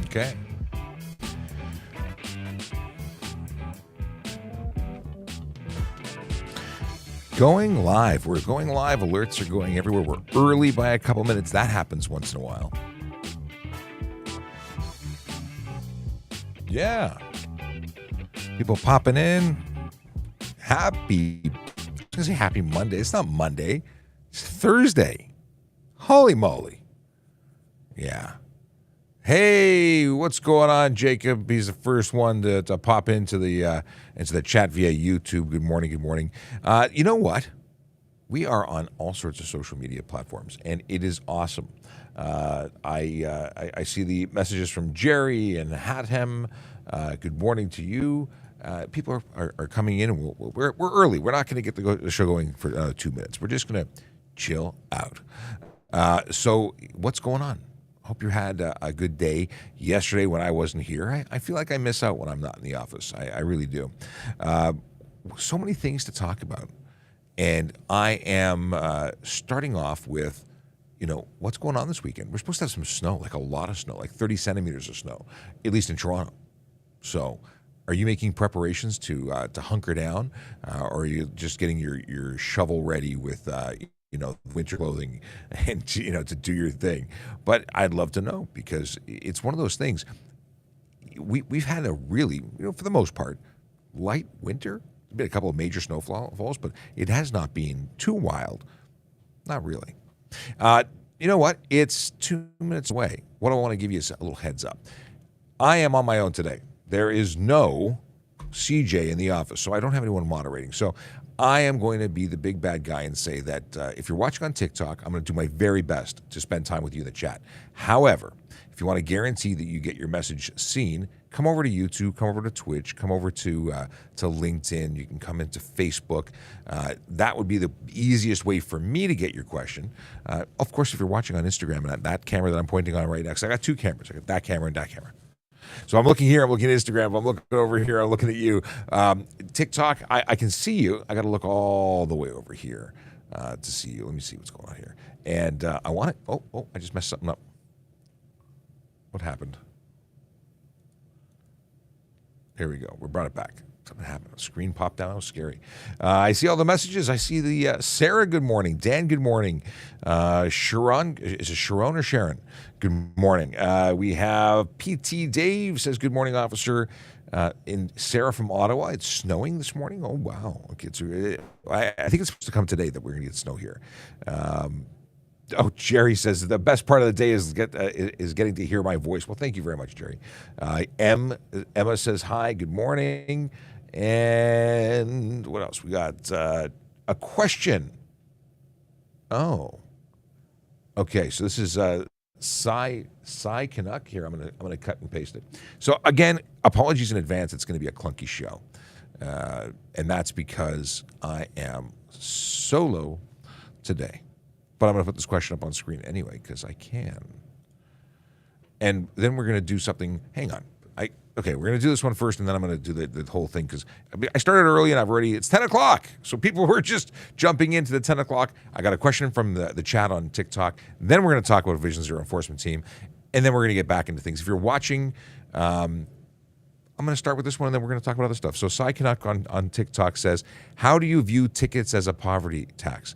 Okay. Going live. We're going live. Alerts are going everywhere. We're early by a couple minutes. That happens once in a while. Yeah. People popping in. I was going to say happy Monday. It's not Monday. It's Thursday. Holy moly. Yeah. Hey, what's going on, Jacob? He's the first one to pop into the chat via YouTube. Good morning, good morning. You know what? We are on all sorts of social media platforms, and it is awesome. I see the messages from Jerry and Hatem. Good morning to you. People are coming in, and we're early. We're not going to get the show going for 2 minutes. We're just going to chill out. So what's going on? Hope you had a good day yesterday when I wasn't here. I feel like I miss out when I'm not in the office. I really do. So many things to talk about. And I am starting off with, what's going on this weekend? We're supposed to have some snow, like a lot of snow, like 30 centimeters of snow, at least in Toronto. So are you making preparations to hunker down? Or are you just getting your shovel ready with winter clothing and, to do your thing? But I'd love to know, because it's one of those things. We've had a really, for the most part, light winter. There's been a couple of major snowfalls, but it has not been too wild. Not really. You know what? It's 2 minutes away. What I want to give you is a little heads up. I am on my own today. There is no CJ in the office, so I don't have anyone moderating. So I am going to be the big bad guy and say that if you're watching on TikTok, I'm going to do my very best to spend time with you in the chat. However, if you want to guarantee that you get your message seen, come over to YouTube, come over to Twitch, come over to LinkedIn. You can come into Facebook. That would be the easiest way for me to get your question. Of course, if you're watching on Instagram, and that camera that I'm pointing on right now, because I got two cameras. I got that camera and that camera. So I'm looking here, I'm looking at Instagram, I'm looking over here, I'm looking at you. TikTok, I can see you. I got to look all the way over here to see you. Let me see what's going on here. And I want it. Oh, I just messed something up. What happened? Here we go. We brought it back. Something happened. The screen popped down. It was scary. I see all the messages. I see the Sarah, good morning. Dan, good morning. Sharon, is it Sharon or Sharon? Good morning. We have PT Dave says, good morning, officer. In Sarah from Ottawa, it's snowing this morning. Oh, wow. Okay, I think it's supposed to come today that we're going to get snow here. Jerry says the best part of the day is getting to hear my voice. Well, thank you very much, Jerry. Emma says hi, good morning. And what else? We got a question. Oh, okay. So this is Cy Canuck. Here, I'm gonna cut and paste it. So again, apologies in advance. It's going to be a clunky show, and that's because I am solo today. But I'm going to put this question up on screen anyway because I can. And then we're going to do something. Hang on. We're going to do this one first, and then I'm going to do the whole thing because I started early and it's 10 o'clock. So people were just jumping into the 10 o'clock. I got a question from the chat on TikTok. Then we're going to talk about Vision Zero Enforcement Team, and then we're going to get back into things. If you're watching, I'm going to start with this one, and then we're going to talk about other stuff. So Cy Canuck on TikTok says, how do you view tickets as a poverty tax?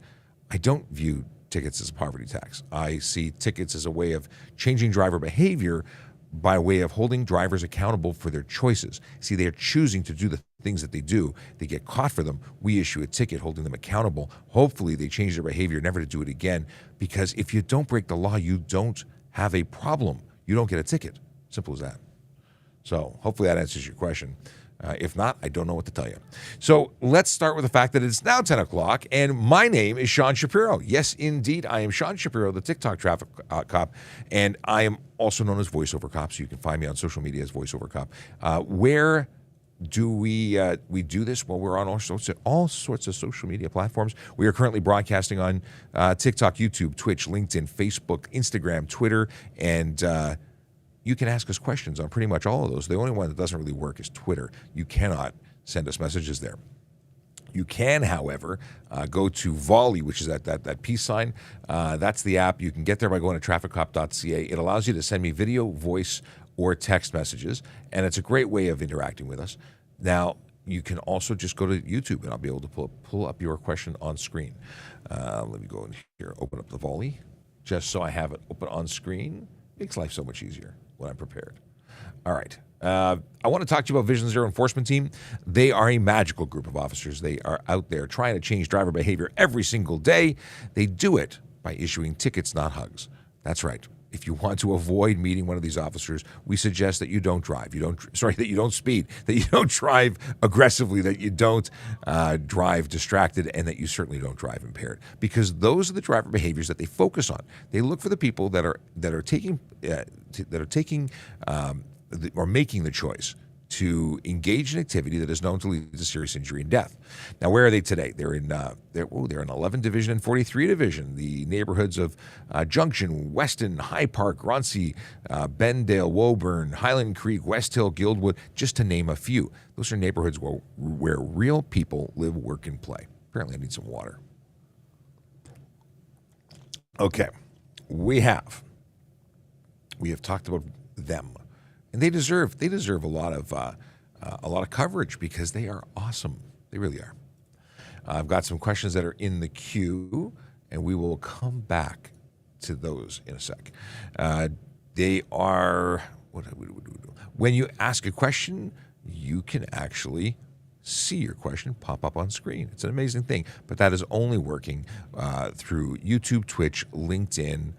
I don't view tickets as a poverty tax. I see tickets as a way of changing driver behavior by way of holding drivers accountable for their choices. See, they are choosing to do the things that they do. They get caught for them. We issue a ticket holding them accountable. Hopefully they change their behavior never to do it again, because if you don't break the law, you don't have a problem. You don't get a ticket. Simple as that. So hopefully that answers your question. If not, I don't know what to tell you. So let's start with the fact that it's now 10 o'clock, and my name is Sean Shapiro. Yes, indeed, I am Sean Shapiro, the TikTok traffic cop, and I am also known as VoiceOver Cop, so you can find me on social media as VoiceOver Cop. Where do we do this? Well, we're on all sorts of social media platforms. We are currently broadcasting on TikTok, YouTube, Twitch, LinkedIn, Facebook, Instagram, Twitter, and you can ask us questions on pretty much all of those. The only one that doesn't really work is Twitter. You cannot send us messages there. You can, however, go to Volley, which is that peace sign. That's the app. You can get there by going to trafficcop.ca. It allows you to send me video, voice, or text messages, and it's a great way of interacting with us. Now, you can also just go to YouTube, and I'll be able to pull up your question on screen. Let me go in here, open up the Volley, just so I have it open on screen. Makes life so much easier when I'm prepared. All right. I want to talk to you about Vision Zero Enforcement Team. They are a magical group of officers. They are out there trying to change driver behavior every single day. They do it by issuing tickets, not hugs. That's right. If you want to avoid meeting one of these officers, we suggest that you don't drive. That you don't speed, that you don't drive aggressively, that you don't drive distracted, and that you certainly don't drive impaired. Because those are the driver behaviors that they focus on. They look for the people that are making the choice to engage in activity that is known to lead to serious injury and death. Now, where are they today? They're in 11 Division and 43 Division. The neighborhoods of Junction, Weston, High Park, Runcie, Bendale, Woburn, Highland Creek, West Hill, Guildwood, just to name a few. Those are neighborhoods where real people live, work, and play. Apparently, I need some water. Okay, we have talked about them. And they deserve a lot of coverage because they are awesome. They really are. I've got some questions that are in the queue, and we will come back to those in a sec. They are when you ask a question, you can actually see your question pop up on screen. It's an amazing thing, but that is only working through YouTube, Twitch, LinkedIn,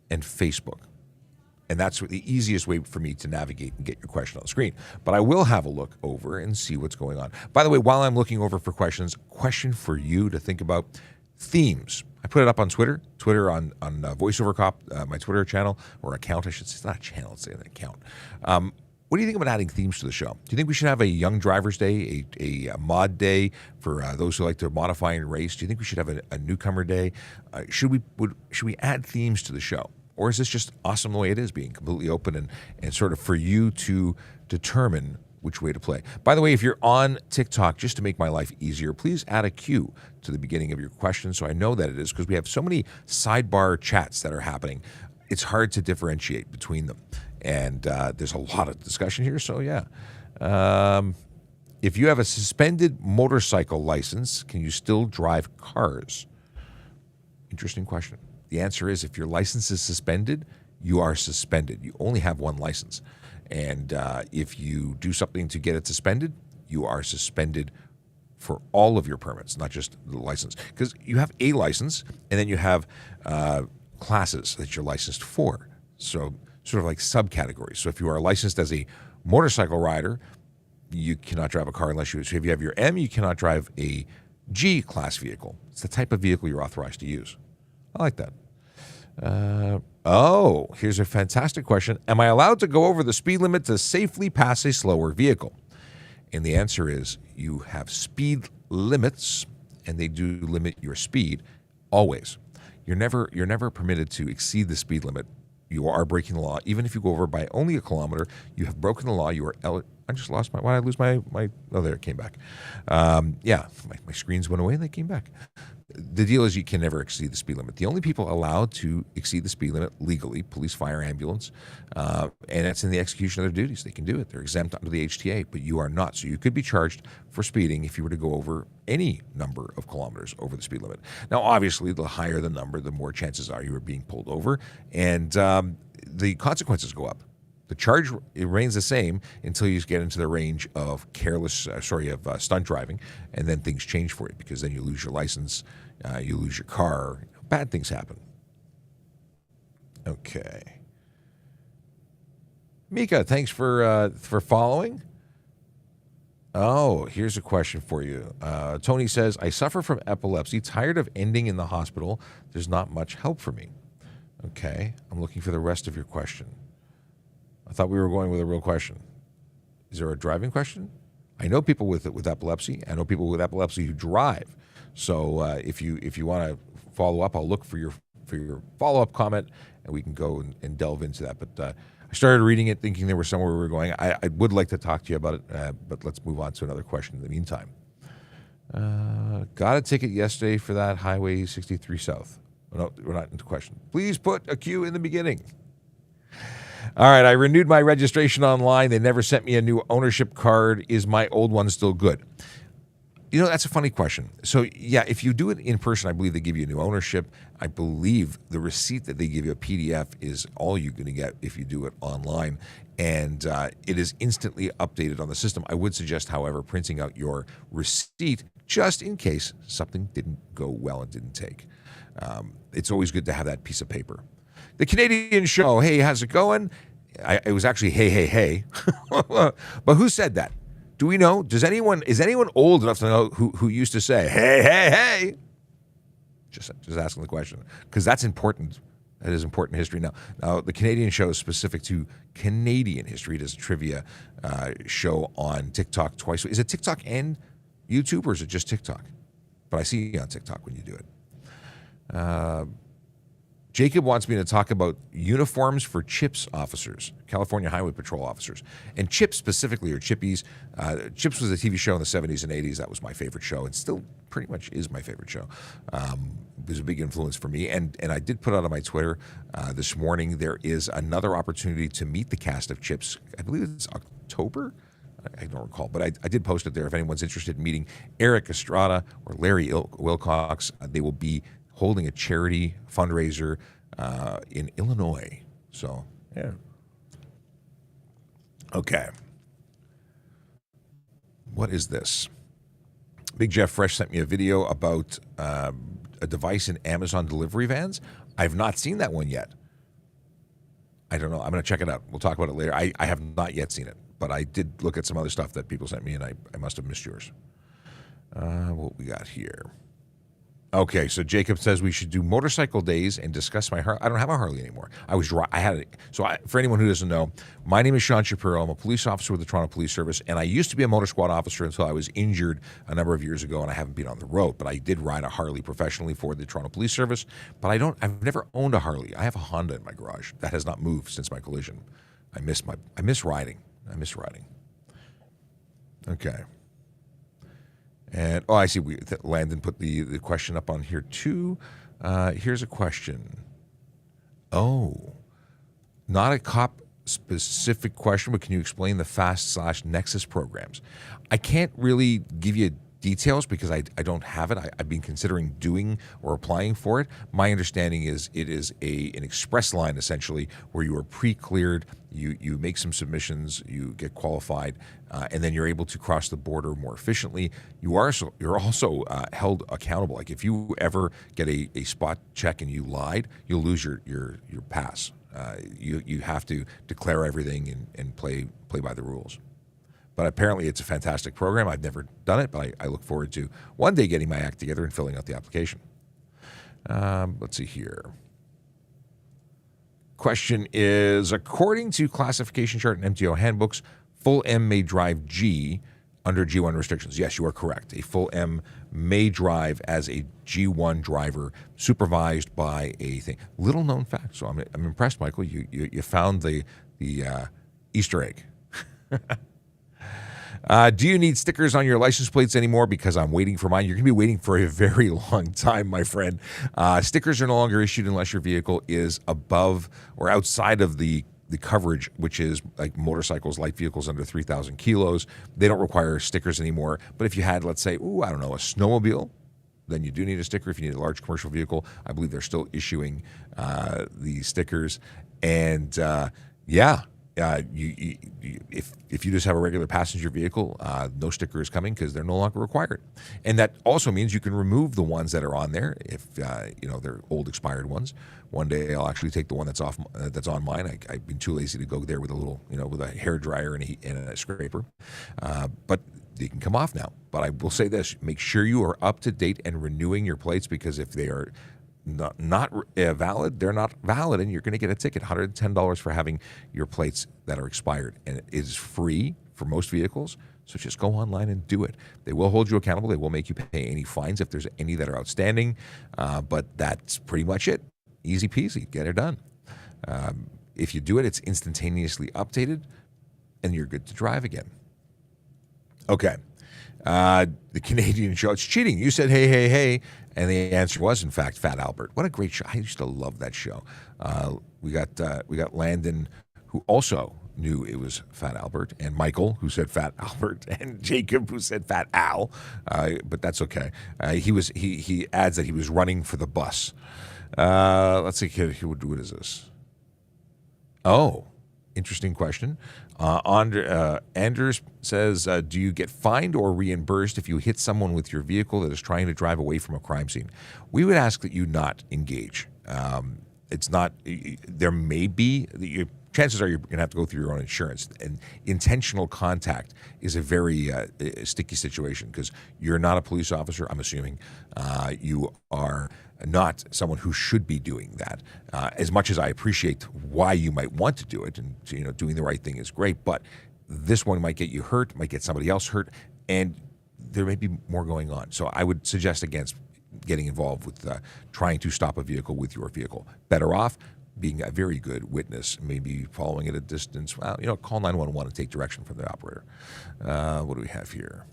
and Facebook. And that's the easiest way for me to navigate and get your question on the screen. But I will have a look over and see what's going on. By the way, while I'm looking over for questions, question for you to think about: themes. I put it up on Twitter on VoiceOver Cop, my Twitter channel, or account, I should say. It's not a channel, it's an account. What do you think about adding themes to the show? Do you think we should have a Young Drivers Day, a mod day for those who like to modify and race? Do you think we should have a newcomer day? Should we add themes to the show? Or is this just awesome the way it is, being completely open and sort of for you to determine which way to play? By the way, if you're on TikTok, just to make my life easier, please add a cue to the beginning of your question so I know that it is, because we have so many sidebar chats that are happening. It's hard to differentiate between them. And there's a lot of discussion here, so yeah. If you have a suspended motorcycle license, can you still drive cars? Interesting question. The answer is, if your license is suspended, you are suspended. You only have one license. And if you do something to get it suspended, you are suspended for all of your permits, not just the license. Because you have a license, and then you have classes that you're licensed for. So sort of like subcategories. So if you are licensed as a motorcycle rider, you cannot drive a car unless so if you have your M, you cannot drive a G class vehicle. It's the type of vehicle you're authorized to use. I like that. Here's a fantastic question. Am I allowed to go over the speed limit to safely pass a slower vehicle? And the answer is, you have speed limits, and they do limit your speed always. You're never permitted to exceed the speed limit. You are breaking the law. Even if you go over by only a kilometer, you have broken the law. You are I just lost my... Why did I lose my... Oh, there, it came back. My screens went away and they came back. The deal is, you can never exceed the speed limit. The only people allowed to exceed the speed limit legally, police, fire, ambulance, and that's in the execution of their duties. They can do it. They're exempt under the HTA, but you are not. So you could be charged for speeding if you were to go over any number of kilometers over the speed limit. Now, obviously, the higher the number, the more chances are you are being pulled over, and the consequences go up. The charge, it remains the same until you get into the range of stunt driving, and then things change for you, because then you lose your license, you lose your car, bad things happen. Okay. Mika, thanks for following. Oh, here's a question for you. Tony says, I suffer from epilepsy, tired of ending in the hospital. There's not much help for me. Okay, I'm looking for the rest of your question. I thought we were going with a real question. Is there a driving question? I know people with epilepsy. I know people with epilepsy who drive. So if you want to follow up, I'll look for your follow-up comment, and we can go and delve into that. But I started reading it thinking there was somewhere we were going. I would like to talk to you about it, but let's move on to another question in the meantime. Got a ticket yesterday for that Highway 63 South. No, we're not into question. Please put a Q in the beginning. All right, I renewed my registration online. They never sent me a new ownership card. Is my old one still good? You know, that's a funny question. So, yeah, if you do it in person, I believe they give you a new ownership. I believe the receipt that they give you, a PDF, is all you're going to get if you do it online. And it is instantly updated on the system. I would suggest, however, printing out your receipt just in case something didn't go well and didn't take. It's always good to have that piece of paper. The Canadian show, hey, how's it going? It was actually hey, hey, hey. But who said that? Do we know? Is anyone old enough to know who used to say, hey, hey, hey? Just asking the question, because that's important. That is important history. Now, the Canadian show is specific to Canadian history. It is a trivia show on TikTok twice. Is it TikTok and YouTube, or is it just TikTok? But I see you on TikTok when you do it. Jacob wants me to talk about uniforms for CHIPS officers, California Highway Patrol officers. And CHIPS specifically, or Chippies. CHIPS was a TV show in the 70s and 80s. That was my favorite show. It still pretty much is my favorite show. It was a big influence for me. And I did put out on my Twitter this morning, there is another opportunity to meet the cast of CHIPS. I believe it's October? I don't recall, but I did post it there. If anyone's interested in meeting Eric Estrada or Larry Wilcox, they will be holding a charity fundraiser in Illinois. So, yeah. Okay. What is this? Big Jeff Fresh sent me a video about a device in Amazon delivery vans. I've not seen that one yet. I don't know. I'm going to check it out. We'll talk about it later. I have not yet seen it, but I did look at some other stuff that people sent me, and I must have missed yours. What we got here? Okay, so Jacob says we should do motorcycle days and discuss my Harley. I don't have a Harley anymore. I had it. So for anyone who doesn't know, my name is Sean Shapiro. I'm a police officer with the Toronto Police Service, and I used to be a motor squad officer until I was injured a number of years ago, and I haven't been on the road. But I did ride a Harley professionally for the Toronto Police Service. But I've never owned a Harley. I have a Honda in my garage that has not moved since my collision. I miss riding. Okay. And, I see. Landon put the question up on here, too. Here's a question. Not a cop-specific question, but can you explain the FAST/Nexus programs? I can't really give you details because I don't have it. I've been considering doing or applying for it. My understanding is it is an express line, essentially, where you are pre-cleared, you make some submissions, you get qualified, and then you're able to cross the border more efficiently. You're also held accountable. Like if you ever get a spot check and you lied, you'll lose your pass. You have to declare everything and play by the rules. But apparently it's a fantastic program. I've never done it, but I look forward to one day getting my act together and filling out the application. Let's see here. Question is, according to classification chart and MTO handbooks, full M may drive G under G1 restrictions. Yes, you are correct. A full M may drive as a G1 driver supervised by a thing. Little known fact. So I'm impressed, Michael. You found the Easter egg. Do you need stickers on your license plates anymore? Because I'm waiting for mine. You're going to be waiting for a very long time, my friend. Stickers are no longer issued unless your vehicle is above or outside of the coverage, which is like motorcycles, light vehicles under 3,000 kilos. They don't require stickers anymore. But if you had, let's say, a snowmobile, then you do need a sticker. If you need a large commercial vehicle, I believe they're still issuing the stickers. And if you just have a regular passenger vehicle, no sticker is coming because they're no longer required. And that also means you can remove the ones that are on there if they're old expired ones. One day I'll actually take the one that's on mine. I've been too lazy to go there with a little, with a hair dryer and a scraper. But they can come off now. But I will say this: make sure you are up to date and renewing your plates, because if they are not valid, they're not valid, and you're going to get a ticket, $110 for having your plates that are expired. And it is free for most vehicles, so just go online and do it. They will hold you accountable. They will make you pay any fines if there's any that are outstanding, but that's pretty much it. Easy peasy, get it done. If you do it, it's instantaneously updated, and you're good to drive again. Okay. The Canadian show, it's cheating. You said, hey, hey, hey. And the answer was, in fact, Fat Albert. What a great show. I used to love that show. We got Landon, who also knew it was Fat Albert, and Michael, who said Fat Albert, and Jacob, who said Fat Al. But that's okay. He adds that he was running for the bus. Let's see, what is this? Oh, interesting question. Anders says, do you get fined or reimbursed if you hit someone with your vehicle that is trying to drive away from a crime scene? We would ask that you not engage. It's not, there may be, chances are you're going to have to go through your own insurance. And intentional contact is a very sticky situation because you're not a police officer, I'm assuming. You are not someone who should be doing that. As much as I appreciate why you might want to do it, and doing the right thing is great, but this one might get you hurt, might get somebody else hurt, and there may be more going on. So I would suggest against getting involved with trying to stop a vehicle with your vehicle. Better off being a very good witness, maybe following at a distance. Well, call 911 and take direction from the operator. What do we have here?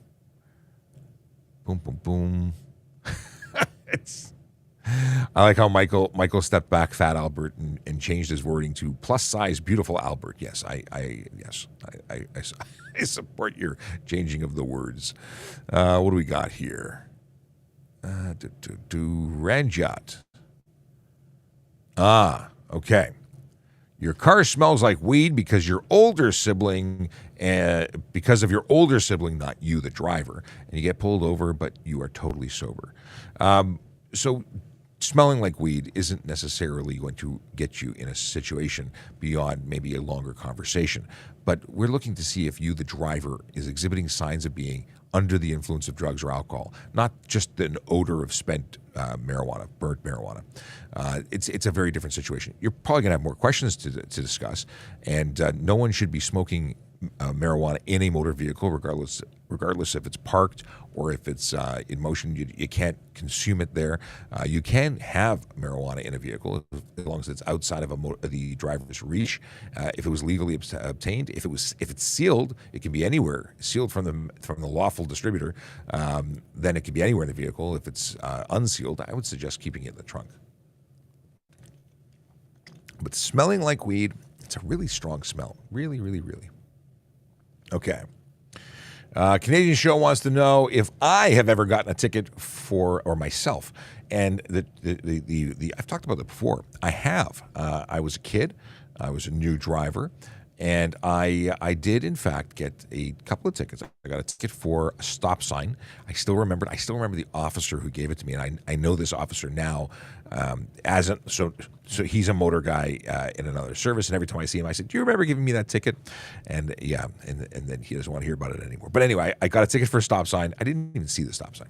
Boom, boom, boom. I like how Michael stepped back, Fat Albert, and changed his wording to plus size, beautiful Albert. Yes, I support your changing of the words. What do we got here? Ranjot. Okay. Your car smells like weed because your older sibling, because of your older sibling, not you, the driver, and you get pulled over, but you are totally sober. So smelling like weed isn't necessarily going to get you in a situation beyond maybe a longer conversation. But we're looking to see if you, the driver, is exhibiting signs of being under the influence of drugs or alcohol, not just an odor of spent marijuana, burnt marijuana. It's a very different situation. You're probably going to have more questions to discuss, and no one should be smoking marijuana in a motor vehicle, regardless if it's parked or if it's in motion. You can't consume it there. You can have marijuana in a vehicle as long as it's outside of the driver's reach. If it was legally obtained, if it's sealed, it can be anywhere. Sealed from the lawful distributor, then it can be anywhere in the vehicle. If it's unsealed, I would suggest keeping it in the trunk. But smelling like weed, it's a really strong smell. Really, really, really. Okay. Canadian Show wants to know if I have ever gotten a ticket or myself. And I've talked about it before. I have. I was a kid. I was a new driver. And I did, in fact, get a couple of tickets. I got a ticket for a stop sign. I still remember the officer who gave it to me. And I know this officer now so he's a motor guy in another service. And every time I see him, I said, do you remember giving me that ticket? And yeah, and then he doesn't want to hear about it anymore. But anyway, I got a ticket for a stop sign. I didn't even see the stop sign.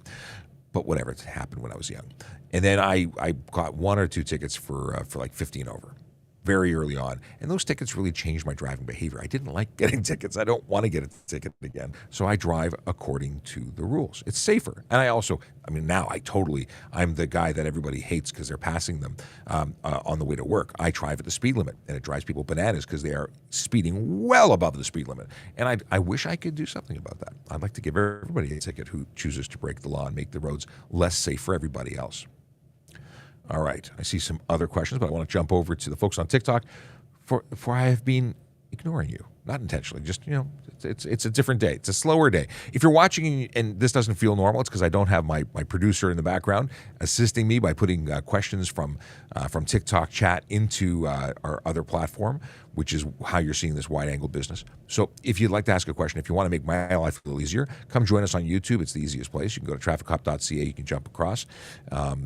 But whatever, it happened when I was young. And then I got one or two tickets for like 15 over. Very early on. And those tickets really changed my driving behavior. I didn't like getting tickets. I don't want to get a ticket again. So I drive according to the rules. It's safer. And now I'm the guy that everybody hates because they're passing them on the way to work. I drive at the speed limit, and it drives people bananas because they are speeding well above the speed limit. And I wish I could do something about that. I'd like to give everybody a ticket who chooses to break the law and make the roads less safe for everybody else. All right, I see some other questions, but I want to jump over to the folks on TikTok. For I have been ignoring you, not intentionally. Just it's a different day. It's a slower day. If you're watching and this doesn't feel normal, it's because I don't have my producer in the background assisting me by putting questions from TikTok chat into our other platform, which is how you're seeing this wide-angle business. So if you'd like to ask a question, if you want to make my life a little easier, come join us on YouTube. It's the easiest place. You can go to trafficcop.ca. You can jump across. I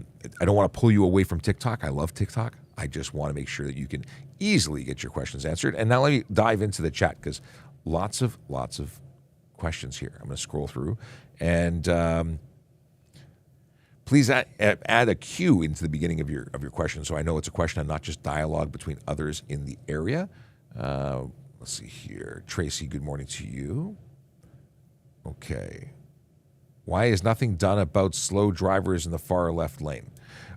don't want to pull you away from TikTok. I love TikTok. I just want to make sure that you can easily get your questions answered. And now let me dive into the chat because lots of questions here. I'm going to scroll through. And please add a cue into the beginning of your question so I know it's a question and not just dialogue between others in the area. Let's see here. Tracy, good morning to you. Okay. Why is nothing done about slow drivers in the far left lane?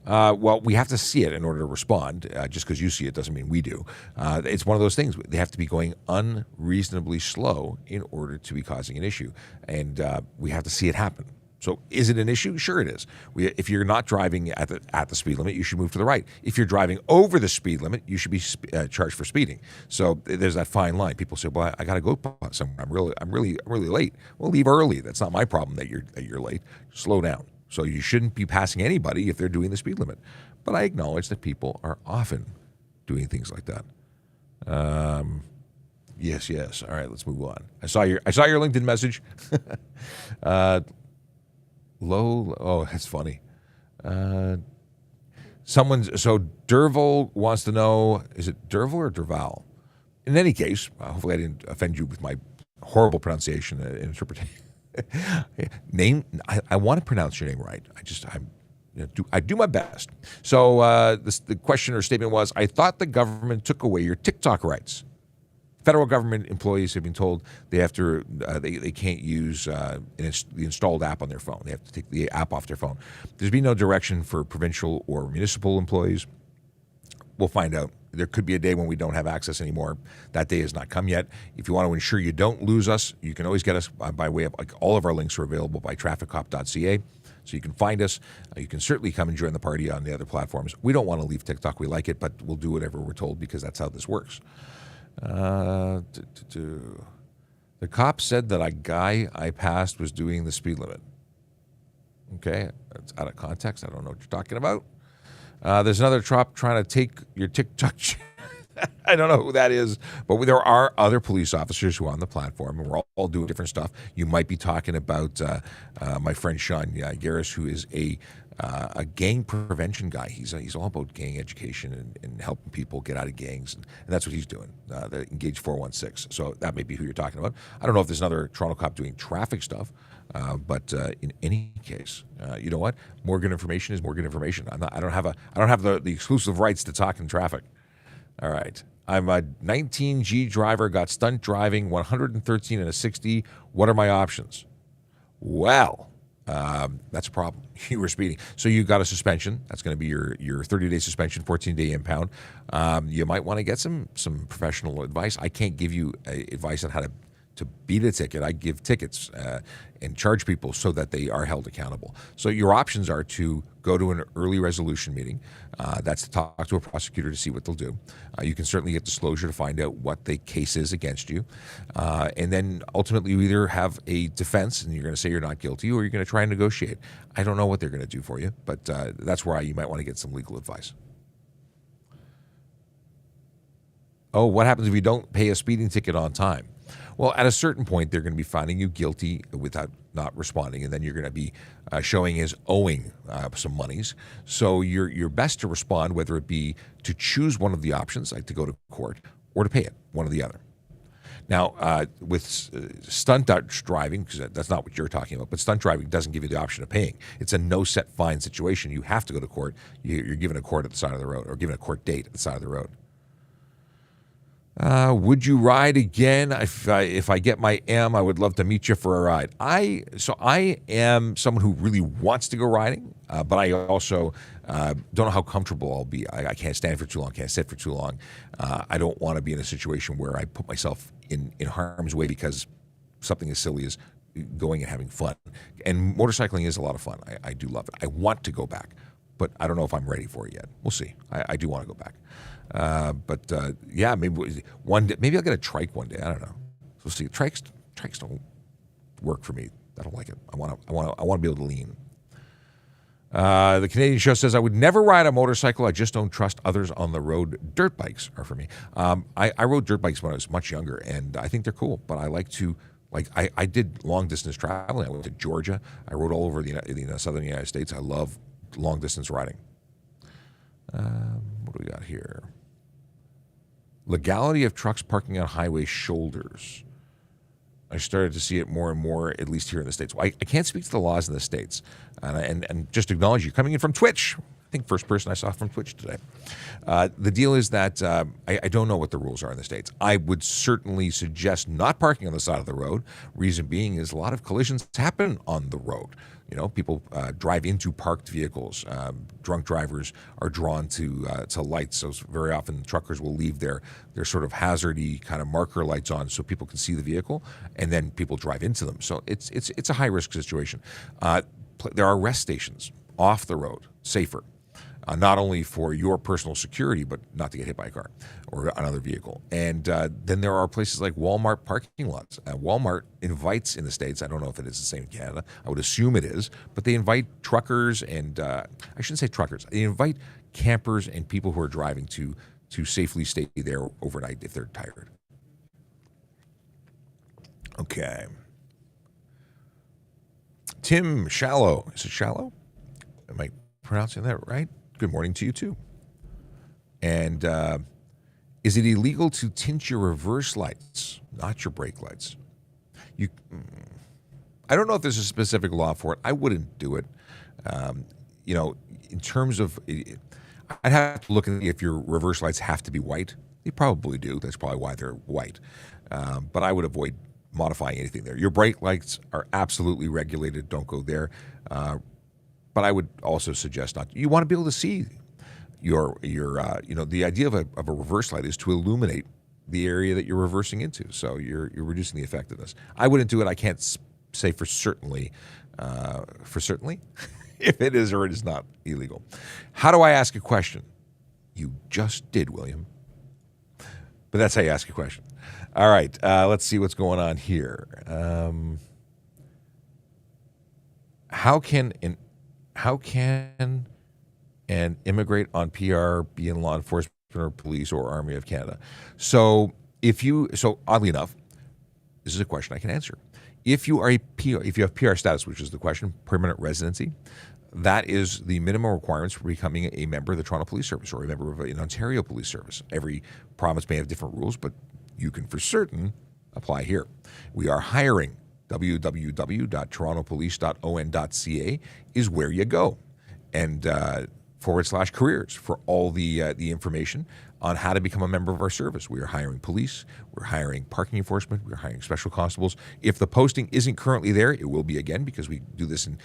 Well, we have to see it in order to respond. Just because you see it doesn't mean we do. It's one of those things. They have to be going unreasonably slow in order to be causing an issue. And we have to see it happen. So is it an issue? Sure it is. If you're not driving at the speed limit, you should move to the right. If you're driving over the speed limit, you should be charged for speeding. So there's that fine line. People say, "Well, I got to go somewhere. I'm really late." Well, leave early. That's not my problem that you're late. Slow down. So you shouldn't be passing anybody if they're doing the speed limit. But I acknowledge that people are often doing things like that. Yes. All right, let's move on. I saw your LinkedIn message. Oh, that's funny. So Derval wants to know, is it Derval or Derval? In any case, hopefully I didn't offend you with my horrible pronunciation and interpretation. Name, I want to pronounce your name right. I do my best. So the question or statement was, I thought the government took away your TikTok rights. Federal government employees have been told they have to they can't use the installed app on their phone. They have to take the app off their phone. There's been no direction for provincial or municipal employees. We'll find out. There could be a day when we don't have access anymore. That day has not come yet. If you want to ensure you don't lose us, you can always get us by way of, all of our links are available by trafficcop.ca. So you can find us. You can certainly come and join the party on the other platforms. We don't want to leave TikTok. We like it, but we'll do whatever we're told because that's how this works. The cop said that a guy I passed was doing the speed limit. Okay, that's out of context. I don't know what you're talking about. There's another cop trying to take your TikTok. I don't know who that is, but there are other police officers who are on the platform, and we're all doing different stuff. You might be talking about my friend Sean Garris, who is a gang prevention guy. He's all about gang education and helping people get out of gangs, and that's what he's doing. The Engage 416. So that may be who you're talking about. I don't know if there's another Toronto cop doing traffic stuff, but in any case, you know what? More good information is more good information. I don't have the exclusive rights to talk in traffic. All right. I'm a 19G driver, got stunt driving, 113 and a 60. What are my options? Well, that's a problem. You were speeding. So you got a suspension. That's going to be your 30-day suspension, 14-day impound. You might want to get some professional advice. I can't give you advice on how to beat a ticket. I give tickets and charge people so that they are held accountable. So your options are to go to an early resolution meeting. That's to talk to a prosecutor to see what they'll do. You can certainly get disclosure to find out what the case is against you. And then ultimately you either have a defense and you're going to say you're not guilty, or you're going to try and negotiate. I don't know what they're going to do for you, but that's where you might want to get some legal advice. Oh, what happens if you don't pay a speeding ticket on time? Well, at a certain point, they're going to be finding you guilty without not responding, and then you're going to be showing as owing some monies. So you're best to respond, whether it be to choose one of the options, like to go to court, or to pay it, one or the other. Now, with stunt driving, because that's not what you're talking about, but stunt driving doesn't give you the option of paying. It's a no set fine situation. You have to go to court. You're given a court at the side of the road, or given a court date at the side of the road. Would you ride again? If I get my M, I would love to meet you for a ride. I am someone who really wants to go riding, but I also don't know how comfortable I'll be. I can't stand for too long, can't sit for too long. I don't want to be in a situation where I put myself in harm's way because something as silly as going and having fun. And motorcycling is a lot of fun. I do love it. I want to go back, but I don't know if I'm ready for it yet. We'll see. I do want to go back. Yeah, maybe one day, maybe I'll get a trike one day. I don't know. So see, trikes don't work for me. I don't like it. I want to be able to lean. The Canadian Show says, I would never ride a motorcycle. I just don't trust others on the road. Dirt bikes are for me. I rode dirt bikes when I was much younger, and I think they're cool, but I like to, I did long distance traveling. I went to Georgia. I rode all over the southern United States. I love long distance riding. What do we got here? Legality of trucks parking on highway shoulders. I started to see it more and more, at least here in the States. Well, I can't speak to the laws in the States. And just acknowledge you coming in from Twitch. think first person I saw from Twitch today. The deal is that I don't know what the rules are in the States. I would certainly suggest not parking on the side of the road. Reason being is a lot of collisions happen on the road. You know, people drive into parked vehicles. Drunk drivers are drawn to lights. So very often truckers will leave their sort of hazardy kind of marker lights on so people can see the vehicle, and then people drive into them. So it's a high risk situation. There are rest stations off the road, safer. Not only for your personal security, but not to get hit by a car or another vehicle. And then there are places like Walmart parking lots. Walmart invites in the States, I don't know if it is the same in Canada, I would assume it is, but they invite truckers and, I shouldn't say truckers, they invite campers and people who are driving to safely stay there overnight if they're tired. Okay. Tim Shallow, is it Shallow? Am I pronouncing that right? Good morning to you, too. And is it illegal to tint your reverse lights, not your brake lights? I don't know if there's a specific law for it. I wouldn't do it. You know, in terms of, I'd have to look at if your reverse lights have to be white. They probably do. That's probably why they're white. But I would avoid modifying anything there. Your brake lights are absolutely regulated. Don't go there. But I would also suggest not. You want to be able to see your you know, the idea of a reverse light is to illuminate the area that you're reversing into. So you're reducing the effectiveness. I wouldn't do it. I can't say for certainly if it is or it is not illegal. How do I ask a question? You just did, William. But that's how you ask a question. All right, let's see what's going on here. How can an immigrant on PR be in law enforcement or police or Army of Canada? So oddly enough, this is a question I can answer. If you are if you have PR status, which is the question, permanent residency, that is the minimum requirements for becoming a member of the Toronto Police Service or a member of an Ontario Police Service. Every province may have different rules, but you can for certain apply here. We are hiring. www.torontopolice.on.ca is where you go, and /careers for all the information on how to become a member of our service. We are hiring police, we're hiring parking enforcement, we're hiring special constables. If the posting isn't currently there, it will be again, because we do this in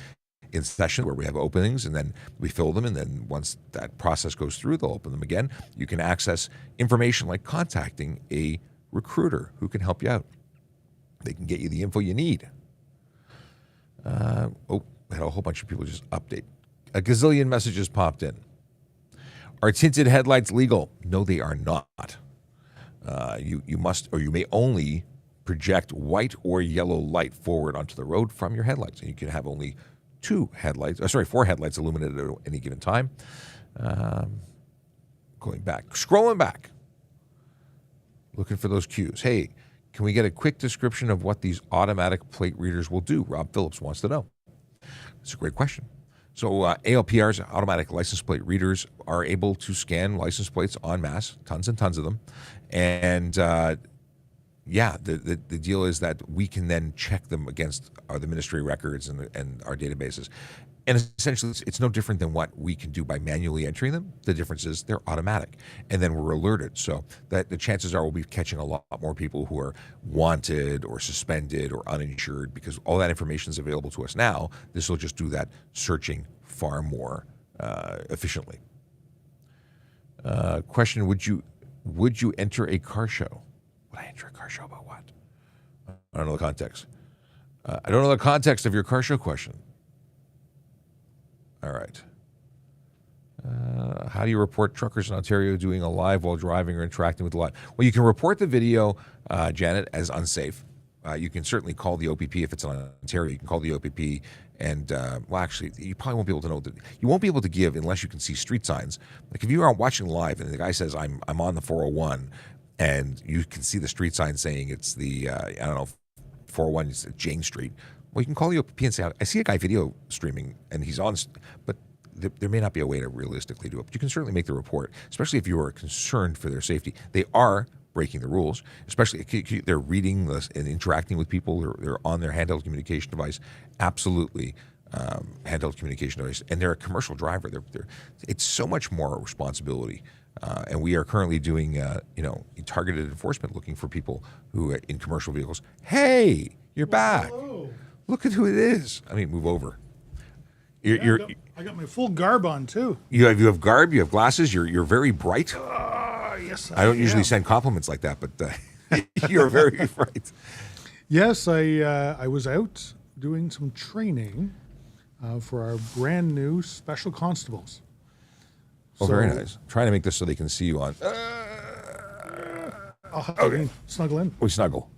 session where we have openings and then we fill them, and then once that process goes through, they'll open them again. You can access information like contacting a recruiter who can help you out. They can get you the info you need. I had a whole bunch of people just update. A gazillion messages popped in. Are tinted headlights legal? No, they are not. You must, or you may only project white or yellow light forward onto the road from your headlights. And you can have only 4 headlights illuminated at any given time. Going back, scrolling back, looking for those cues. Hey, can we get a quick description of what these automatic plate readers will do? Rob Phillips wants to know. It's a great question. So ALPRs, automatic license plate readers, are able to scan license plates en masse, tons and tons of them. And the deal is that we can then check them against the ministry records and our databases. And essentially, it's no different than what we can do by manually entering them. The difference is they're automatic, and then we're alerted. So that the chances are we'll be catching a lot more people who are wanted or suspended or uninsured, because all that information is available to us now. This will just do that searching far more efficiently. Question: Would you enter a car show? Would I enter a car show about what? I don't know the context. I don't know the context of your car show question. All right. How do you report truckers in Ontario doing a live while driving or interacting with the live? Well, you can report the video, Janet, as unsafe. You can certainly call the OPP if it's in Ontario. You can call the OPP, and actually, you probably won't be able to know that. You won't be able to give unless you can see street signs. Like if you are watching live and the guy says, "I'm on the 401," and you can see the street sign saying it's the 401, it's Jane Street. Well, you can call the OPP and say, I see a guy video streaming and he's on, but there may not be a way to realistically do it. But you can certainly make the report, especially if you are concerned for their safety. They are breaking the rules, especially if they're reading this and interacting with people. They're on their handheld communication device. Absolutely, handheld communication device, and they're a commercial driver. It's so much more responsibility. And we are currently doing, targeted enforcement, looking for people who in commercial vehicles. Hey, you're back. Hello. Look at who it is. I mean, move over. I got my full garb on too. You have garb. You have glasses. You're very bright. Yes, I don't usually send compliments like that, but you're very bright. Yes, I was out doing some training for our brand new special constables. Oh, very nice. Trying to make this so they can see you on. Okay. Snuggle in. We snuggle.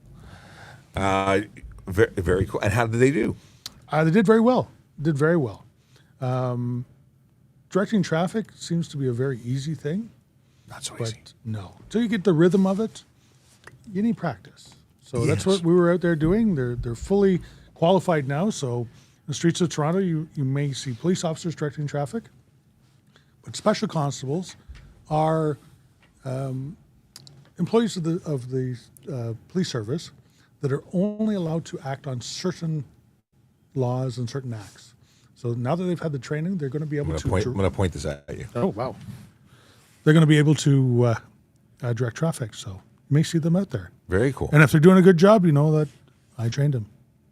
Very, very cool. And how did they do? They did very well. Did very well. Directing traffic seems to be a very easy thing. Not so But easy. no. Until you get the rhythm of it, you need practice. So that's what we were out there doing. They're fully qualified now. So in the streets of Toronto, you may see police officers directing traffic. But special constables are employees of the police service that are only allowed to act on certain laws and certain acts. So now that they've had the training, they're going to be able to... I'm going to point this at you. Oh, wow. They're going to be able to direct traffic. So you may see them out there. Very cool. And if they're doing a good job, you know that I trained them.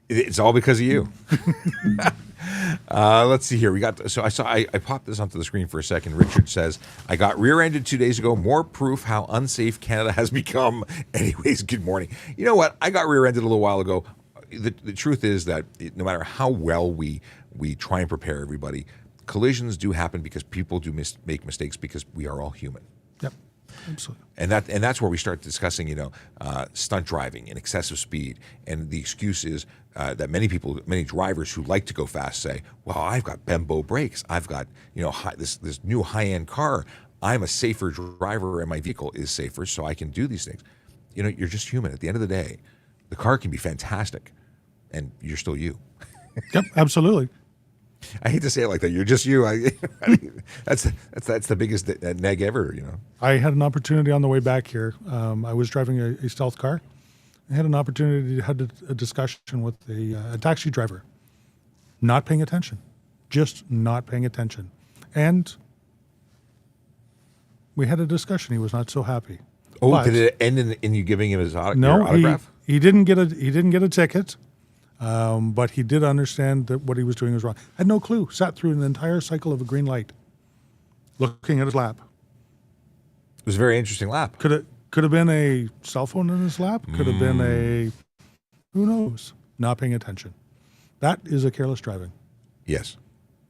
It's all because of you. Let's see here. I popped this onto the screen for a second. Richard says, I got rear-ended 2 days ago. More proof how unsafe Canada has become. Anyways, good morning. You know what? I got rear-ended a little while ago. The truth is that no matter how well we try and prepare everybody, collisions do happen because people do make mistakes because we are all human. Yep, absolutely. And that's where we start discussing, stunt driving and excessive speed. And the excuse is that many drivers who like to go fast say, "Well, I've got Bembo brakes. I've got this new high-end car. I'm a safer driver, and my vehicle is safer, so I can do these things." You're just human. At the end of the day, the car can be fantastic, and you're still you. Yep, absolutely. I hate to say it like that. You're just you. I mean, that's the biggest neg ever. I had an opportunity on the way back here. I was driving a stealth car. I had an opportunity to have a discussion with a taxi driver. Not paying attention. Just not paying attention. And we had a discussion. He was not so happy. Oh, but did it end in you giving him his your no, autograph? he didn't get a ticket. But he did understand that what he was doing was wrong. Had no clue. Sat through an entire cycle of a green light, looking at his lap. It was a very interesting lap. Could have been a cell phone in his lap. Could have been who knows? Not paying attention. That is a careless driving. Yes.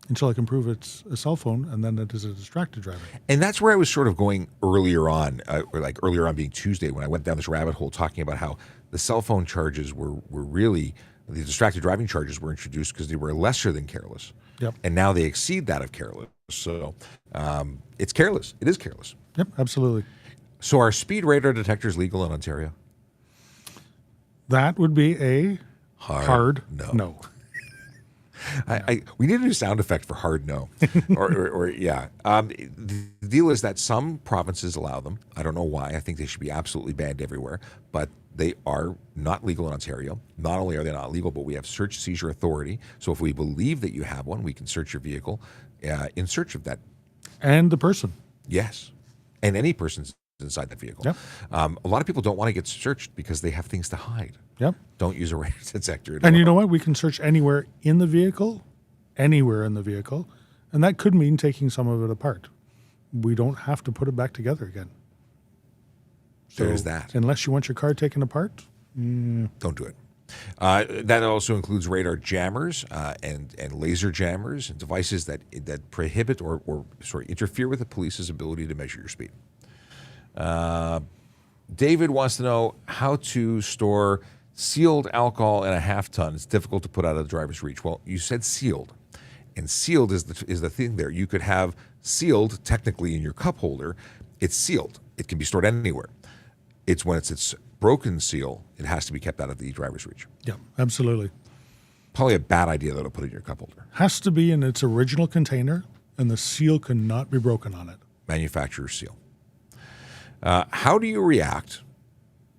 Until I can prove it's a cell phone, and then it is a distracted driving. And that's where I was sort of going earlier on, earlier on being Tuesday, when I went down this rabbit hole talking about how the cell phone charges were really, the distracted driving charges were introduced because they were lesser than careless. Yep. And now they exceed that of careless. So it's careless. It is careless. Yep, absolutely. So are speed radar detectors legal in Ontario? That would be a hard no. We need a new sound effect for hard no. or yeah. The deal is that some provinces allow them. I don't know why. I think they should be absolutely banned everywhere. But they are not legal in Ontario. Not only are they not legal, but we have search seizure authority. So if we believe that you have one, we can search your vehicle in search of that. And the person. Yes. And any person's inside that vehicle. Yep. A lot of people don't want to get searched because they have things to hide. Yep. Don't use a radar detector. And you know what? We can search anywhere in the vehicle, and that could mean taking some of it apart. We don't have to put it back together again. So there's that. Unless you want your car taken apart, don't do it. That also includes radar jammers and laser jammers and devices that prohibit or interfere with the police's ability to measure your speed. David wants to know how to store sealed alcohol in a half ton. It's difficult to put out of the driver's reach. Well, you said sealed, and sealed is the thing there. You could have sealed technically in your cup holder. It's sealed. It can be stored anywhere. It's when it's broken seal, it has to be kept out of the driver's reach. Yeah, absolutely. Probably a bad idea though to put it in your cup holder. Has to be in its original container, and the seal cannot be broken on it. Manufacturer's seal. How do you react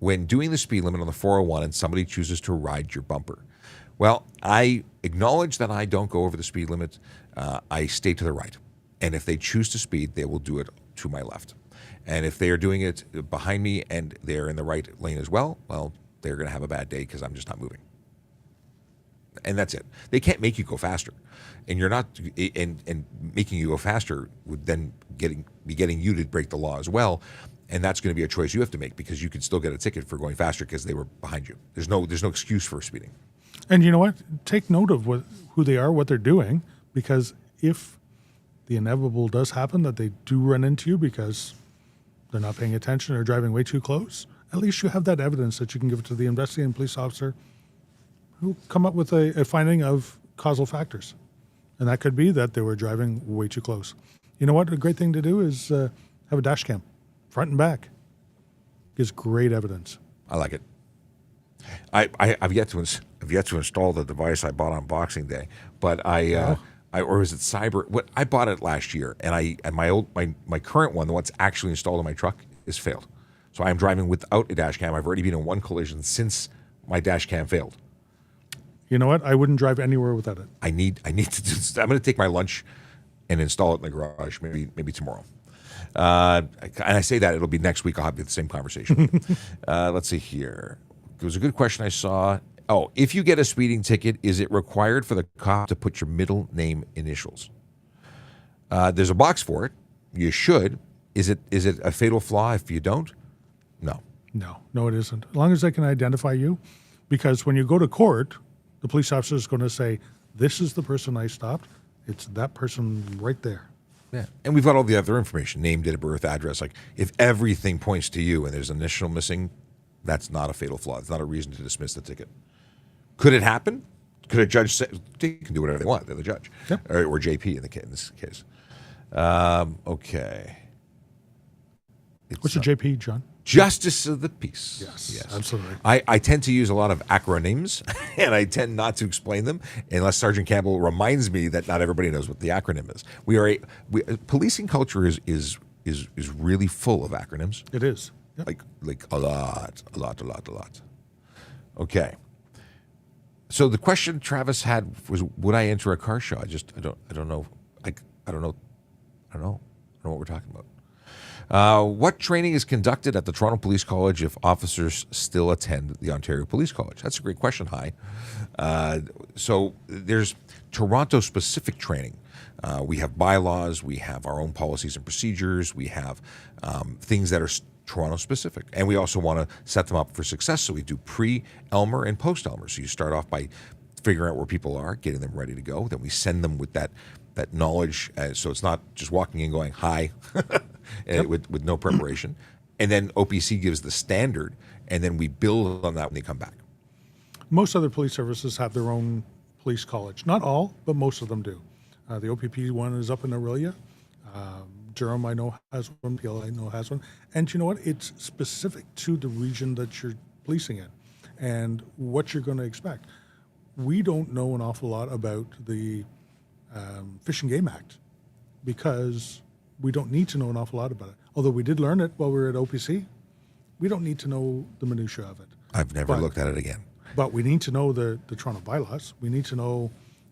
when doing the speed limit on the 401 and somebody chooses to ride your bumper? Well, I acknowledge that I don't go over the speed limit. I stay to the right. And if they choose to speed, they will do it to my left. And if they are doing it behind me and they're in the right lane as well, well, they're going to have a bad day because I'm just not moving. And that's it. They can't make you go faster. And you're not, and making you go faster would then be getting you to break the law as well. And that's going to be a choice you have to make because you could still get a ticket for going faster because they were behind you. There's no excuse for speeding. And you know what? Take note of who they are, what they're doing, because if the inevitable does happen that they do run into you because they're not paying attention or driving way too close, at least you have that evidence that you can give to the investigating police officer who come up with a finding of causal factors. And that could be that they were driving way too close. You know what? A great thing to do is have a dash cam, front and back. Gives great evidence. I like it. I've yet to install the device I bought on Boxing Day, but or was it Cyber? What I bought it last year, and my current one, the one that's actually installed in my truck, is failed. So I am driving without a dash cam. I've already been in one collision since my dash cam failed. You know what? I wouldn't drive anywhere without it. I need to do. I'm going to take my lunch and install it in the garage. Maybe tomorrow. And I say that it'll be next week. I'll have the same conversation. Let's see here. It was a good question I saw. Oh, if you get a speeding ticket, is it required for the cop to put your middle name initials? There's a box for it. You should. Is it a fatal flaw if you don't? No. No, it isn't. As long as they can identify you, because when you go to court, the police officer is going to say, "This is the person I stopped. It's that person right there." Yeah, and we've got all the other information: name, date of birth, address. Like if everything points to you and there's an initial missing, that's not a fatal flaw. It's not a reason to dismiss the ticket. Could it happen? Could a judge say they can do whatever they want? They're the judge, Yep. or JP in this case. Okay. What's a JP, John? Justice of the Peace. Yes, absolutely. I tend to use a lot of acronyms, and I tend not to explain them unless Sergeant Campbell reminds me that not everybody knows what the acronym is. Policing culture is really full of acronyms. It is. Yep. Like a lot. Okay. So the question Travis had was, would I enter a car show? I don't know. I don't know what we're talking about. What training is conducted at the Toronto Police College if officers still attend the Ontario Police College? That's a great question, Hi. So there's Toronto-specific training. We have bylaws, we have our own policies and procedures, we have things that are Toronto-specific. And we also want to set them up for success, so we do pre-Elmer and post-Elmer. So you start off by figuring out where people are, getting them ready to go. Then we send them with that knowledge, so it's not just walking in going, hi, with no preparation. And then OPC gives the standard, and then we build on that when they come back. Most other police services have their own police college. Not all, but most of them do. The OPP one is up in Aurelia. Durham, I know, has one. PL, I know, has one. And you know what? It's specific to the region that you're policing in and what you're going to expect. We don't know an awful lot about the Fish and Game Act because we don't need to know an awful lot about it. Although we did learn it while we were at OPC, we don't need to know the minutiae of it. I've never looked at it again. But we need to know the Toronto bylaws. We need to know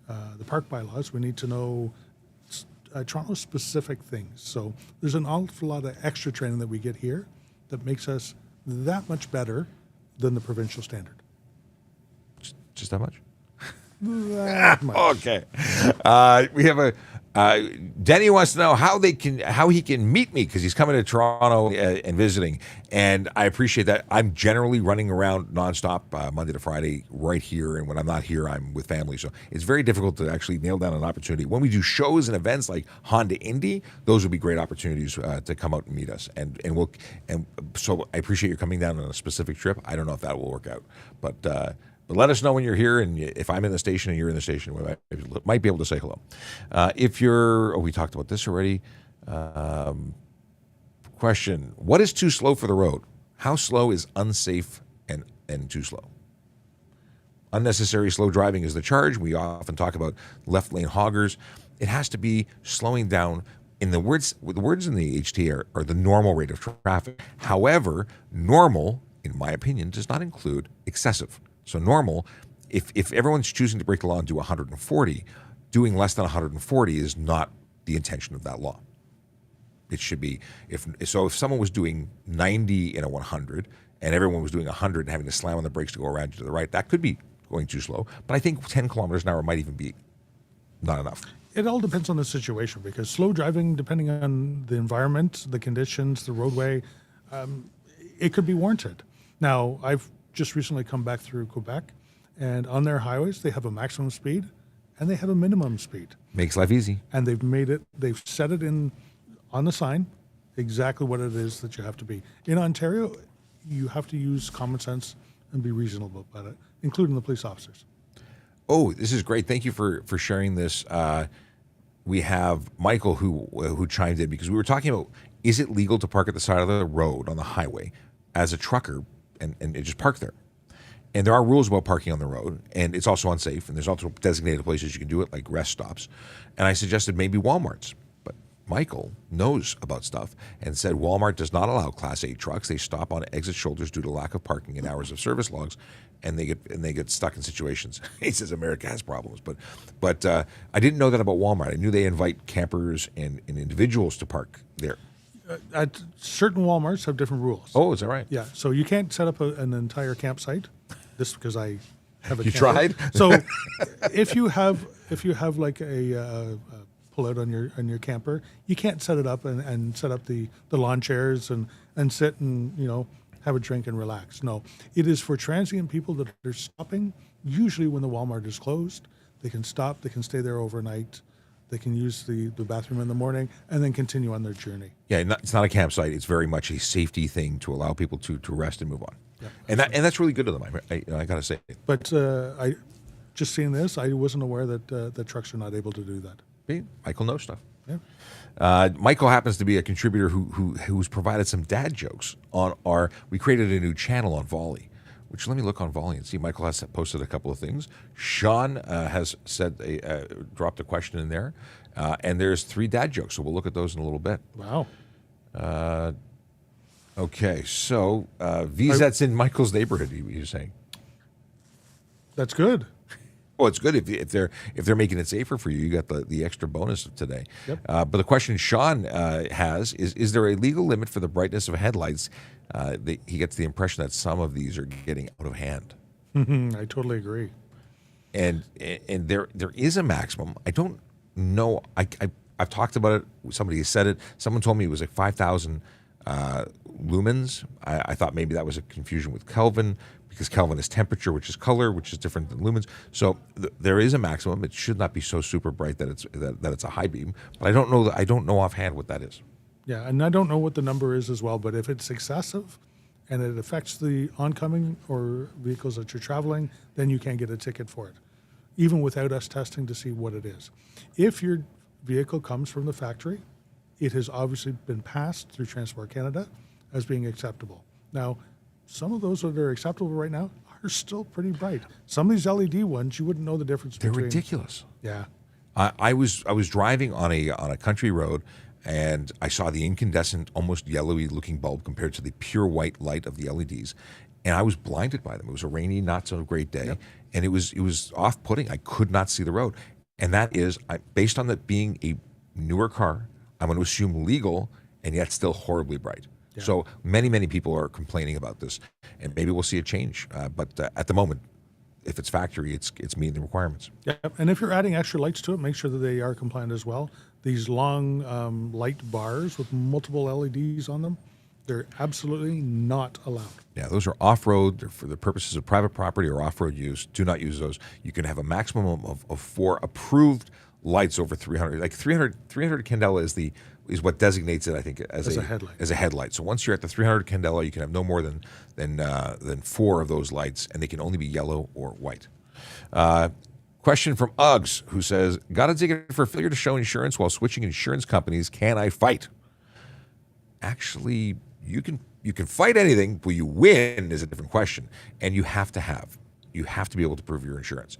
the park bylaws. We need to know Toronto-specific things. So there's an awful lot of extra training that we get here that makes us that much better than the provincial standard. Just that much? That much. Okay. We have Denny wants to know how he can meet me because he's coming to Toronto and visiting, and I appreciate that. I'm generally running around nonstop Monday to Friday right here, and when I'm not here, I'm with family. So it's very difficult to actually nail down an opportunity. When we do shows and events like Honda Indy, those would be great opportunities to come out and meet us. And so I appreciate you coming down on a specific trip. I don't know if that will work out, but let us know when you're here, and if I'm in the station and you're in the station, we might be able to say hello. We talked about this already. Question, what is too slow for the road? How slow is unsafe and too slow? Unnecessary slow driving is the charge. We often talk about left lane hoggers. It has to be slowing down. The words in the HT are the normal rate of traffic. However, normal, in my opinion, does not include excessive. So normal if everyone's choosing to break the law and do 140, doing less than 140 is not the intention of that law. It should be if someone was doing 90 in a 100 and everyone was doing 100 and having to slam on the brakes to go around you to the right, that could be going too slow. But I think 10 kilometers an hour might even be not enough. It all depends on the situation, because slow driving, depending on the environment, the conditions, the roadway, it could be warranted. Now, I've just recently come back through Quebec, and on their highways, they have a maximum speed and they have a minimum speed. Makes life easy. And they've set it in on the sign exactly what it is that you have to be. In Ontario, you have to use common sense and be reasonable about it, including the police officers. Oh, this is great. Thank you for sharing this. We have Michael who chimed in because we were talking about, is it legal to park at the side of the road on the highway as a trucker and just park there? And there are rules about parking on the road, and it's also unsafe, and there's also designated places you can do it, like rest stops. And I suggested maybe Walmart's. But Michael knows about stuff and said Walmart does not allow Class 8 trucks. They stop on exit shoulders due to lack of parking and hours of service logs, and they get stuck in situations. He says America has problems, but I didn't know that about Walmart. I knew they invite campers and individuals to park there. At certain Walmarts have different rules. Oh, is that right? Yeah, so you can't set up an entire campsite. This because I have a You camper. tried? So if you have like a pull out on your camper, you can't set it up and set up the lawn chairs and sit and have a drink and relax. No, it is for transient people that are stopping. Usually when the Walmart is closed, they can stop. They can stay there overnight. They can use the bathroom in the morning and then continue on their journey. Yeah, it's not a campsite. It's very much a safety thing to allow people to rest and move on. Yeah, and that's really good of them. I got to say. But I just seeing this, I wasn't aware that the trucks are not able to do that. Hey, Michael knows stuff. Yeah. Michael happens to be a contributor who's provided some dad jokes on our. We created a new channel on Volley, which let me look on Volley and see. Michael has posted a couple of things. Sean has said dropped a question in there, and there's 3 dad jokes. So we'll look at those in a little bit. Wow. Okay, so VZET's in Michael's neighborhood. You're saying? That's good. Well, it's good if they're making it safer for you. You got the extra bonus of today. Yep. But the question Sean has is there a legal limit for the brightness of headlights? He gets the impression that some of these are getting out of hand. I totally agree. And there is a maximum. I don't know. I've talked about it. Somebody has said it. Someone told me it was like 5,000 lumens. I thought maybe that was a confusion with Kelvin, because Kelvin is temperature, which is color, which is different than lumens. So there is a maximum. It should not be so super bright that it's a high beam. But I don't know offhand what that is. Yeah, and I don't know what the number is as well, but if it's excessive and it affects the oncoming or vehicles that you're traveling, then you can get a ticket for it, even without us testing to see what it is. If your vehicle comes from the factory, it has obviously been passed through Transport Canada as being acceptable. Now, some of those that are acceptable right now are still pretty bright. Some of these LED ones, you wouldn't know the difference They're between. ridiculous. Yeah. I was driving on a country road, and I saw the incandescent, almost yellowy looking bulb compared to the pure white light of the LEDs, and I was blinded by them. It was a rainy, not so great day, Yep. and it was off-putting. I could not see the road, and that is based on that being a newer car, I'm going to assume legal and yet still horribly bright. Yeah. So many people are complaining about this, and maybe we'll see a change. But at the moment, if it's factory, it's meeting the requirements. Yep. And if you're adding extra lights to it, make sure that they are compliant as well. These long light bars with multiple LEDs on them, they're absolutely not allowed. Yeah, those are off-road. They're for the purposes of private property or off-road use. Do not use those. You can have a maximum of 4 approved lights over 300. Like 300 candela is what designates it, I think, as a headlight. As a headlight. So once you're at the 300 candela, you can have no more than 4 of those lights, and they can only be yellow or white. Question from Uggs, who says, got a ticket for failure to show insurance while switching insurance companies. Can I fight? Actually, you can fight anything. Will you win is a different question, and you have to be able to prove your insurance.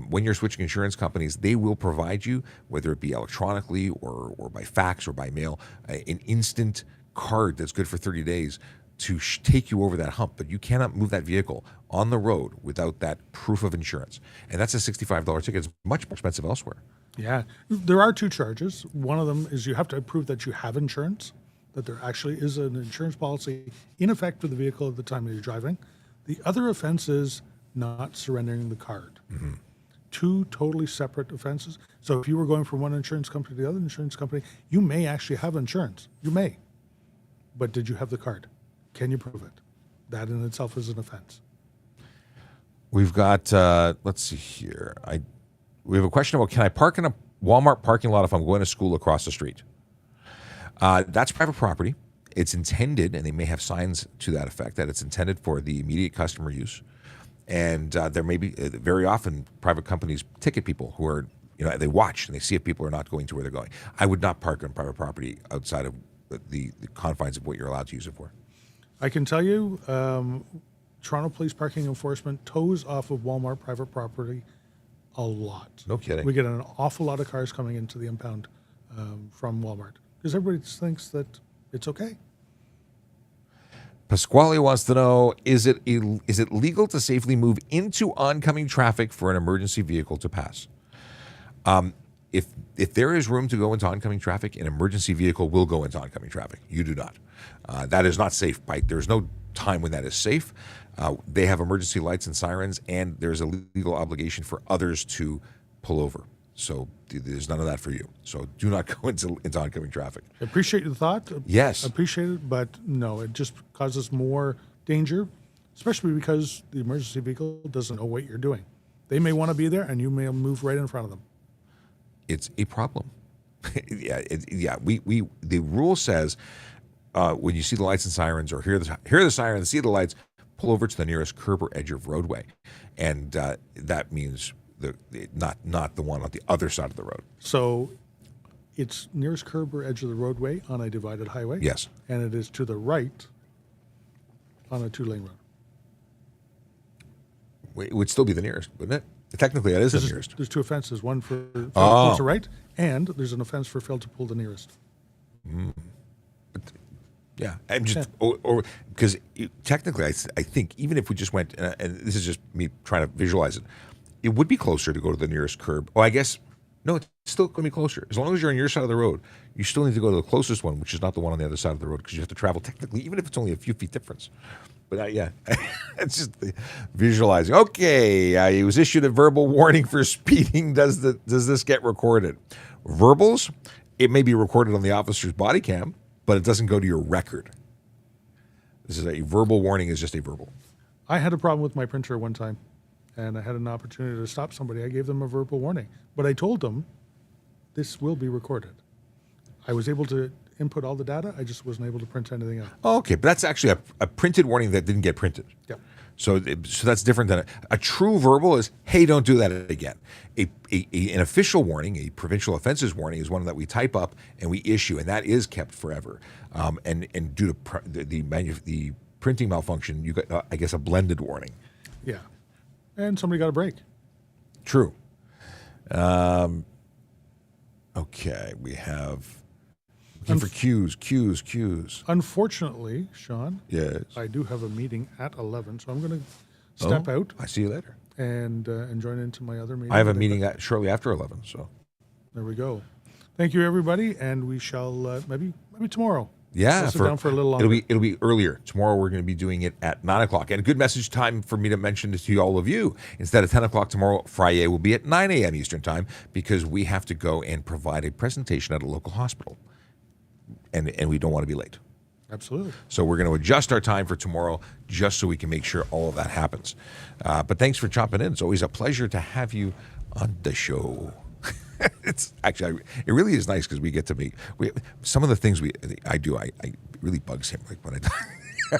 When you're switching insurance companies, they will provide you, whether it be electronically or by fax or by mail, an instant card that's good for 30 days to take you over that hump, but you cannot move that vehicle on the road without that proof of insurance. And that's a $65 ticket. It's much more expensive elsewhere. Yeah. There are two charges. One of them is you have to prove that you have insurance, that there actually is an insurance policy in effect for the vehicle at the time that you're driving. The other offense is not surrendering the card. Mm-hmm. Two totally separate offenses. So if you were going from one insurance company to the other insurance company, you may actually have insurance. You may. But did you have the card? Can you prove it? That in itself is an offense. We've got, let's see here. We have a question about, can I park in a Walmart parking lot if I'm going to school across the street? That's private property. It's intended, and they may have signs to that effect, that it's intended for the immediate customer use. And there may be, very often, private companies ticket people who are, they watch and they see if people are not going to where they're going. I would not park on private property outside of the confines of what you're allowed to use it for. I can tell you, Toronto Police Parking Enforcement tows off of Walmart private property a lot. No kidding. We get an awful lot of cars coming into the impound from Walmart because everybody just thinks that it's okay. Pasquale wants to know, is it legal to safely move into oncoming traffic for an emergency vehicle to pass? If there is room to go into oncoming traffic, an emergency vehicle will go into oncoming traffic. You do not. That is not safe. There's no time when that is safe. They have emergency lights and sirens, and there's a legal obligation for others to pull over. So there's none of that for you. So do not go into oncoming traffic. I appreciate the thought. Yes. Appreciate it, but no, it just causes more danger, especially because the emergency vehicle doesn't know what you're doing. They may want to be there, and you may move right in front of them. It's a problem. The rule says when you see the lights and sirens or hear the sirens, see the lights, pull over to the nearest curb or edge of roadway, and that means not the one on the other side of the road. So it's nearest curb or edge of the roadway on a divided highway. Yes, and it is to the right on a 2-lane road. It would still be the nearest, wouldn't it? Technically, that is the nearest. There's two offenses: one for fail to pull to right, and there's an offense for fail to pull the nearest. Yeah, I'm just because technically, I think even if we just went, and this is just me trying to visualize it, it would be closer to go to the nearest curb. Oh, I guess no, it's still going to be closer. As long as you're on your side of the road, you still need to go to the closest one, which is not the one on the other side of the road, because you have to travel technically, even if it's only a few feet difference. But yeah, it's just visualizing. Okay, he was issued a verbal warning for speeding. Does this get recorded? Verbals, it may be recorded on the officer's body cam, but it doesn't go to your record. This is a verbal warning. Is just a verbal. I had a problem with my printer one time, and I had an opportunity to stop somebody. I gave them a verbal warning, but I told them this will be recorded. I was able to input all the data. I just wasn't able to print anything out. Oh, okay, but that's actually a printed warning that didn't get printed. Yeah. So that's different than a true verbal is, hey, don't do that again. An official warning, a provincial offenses warning, is one that we type up and we issue, and that is kept forever. And due to the printing malfunction, you got, I guess, a blended warning. Yeah. And somebody got a break. True. Okay, we have looking for cues. Unfortunately, Sean, Yes. I do have a meeting at 11, so I'm going to step out I see you later. and join into my other meeting. I have a meeting shortly after 11, so. There we go. Thank you, everybody, and we shall maybe tomorrow. Yeah, we'll sit down for a little longer. It'll be earlier tomorrow. We're going to be doing it at 9:00, and a good message time for me to mention this to all of you. Instead of 10:00 tomorrow, Friday will be at 9 a.m. Eastern time, because we have to go and provide a presentation at a local hospital, and we don't want to be late. Absolutely. So we're going to adjust our time for tomorrow just so we can make sure all of that happens. But thanks for chopping in. It's always a pleasure to have you on the show. It's actually, it really is nice because we get to meet. Some of the things I do, it really bugs him, like when I.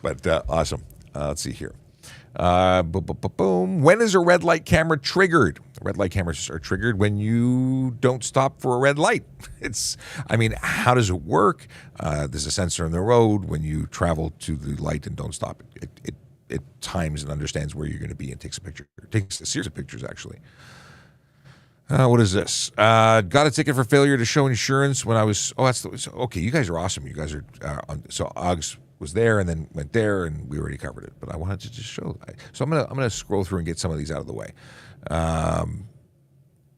But awesome. Let's see here. Boom. When is a red light camera triggered? Red light cameras are triggered when you don't stop for a red light. How does it work? There's a sensor in the road. When you travel to the light and don't stop, it times and understands where you're going to be and takes a picture. It takes a series of pictures, actually. What is this? Got a ticket for failure to show insurance when I was. Oh, okay. You guys are awesome. You guys are so Oggs was there and then went there, and we already covered it. But I wanted to just show. So I'm gonna scroll through and get some of these out of the way.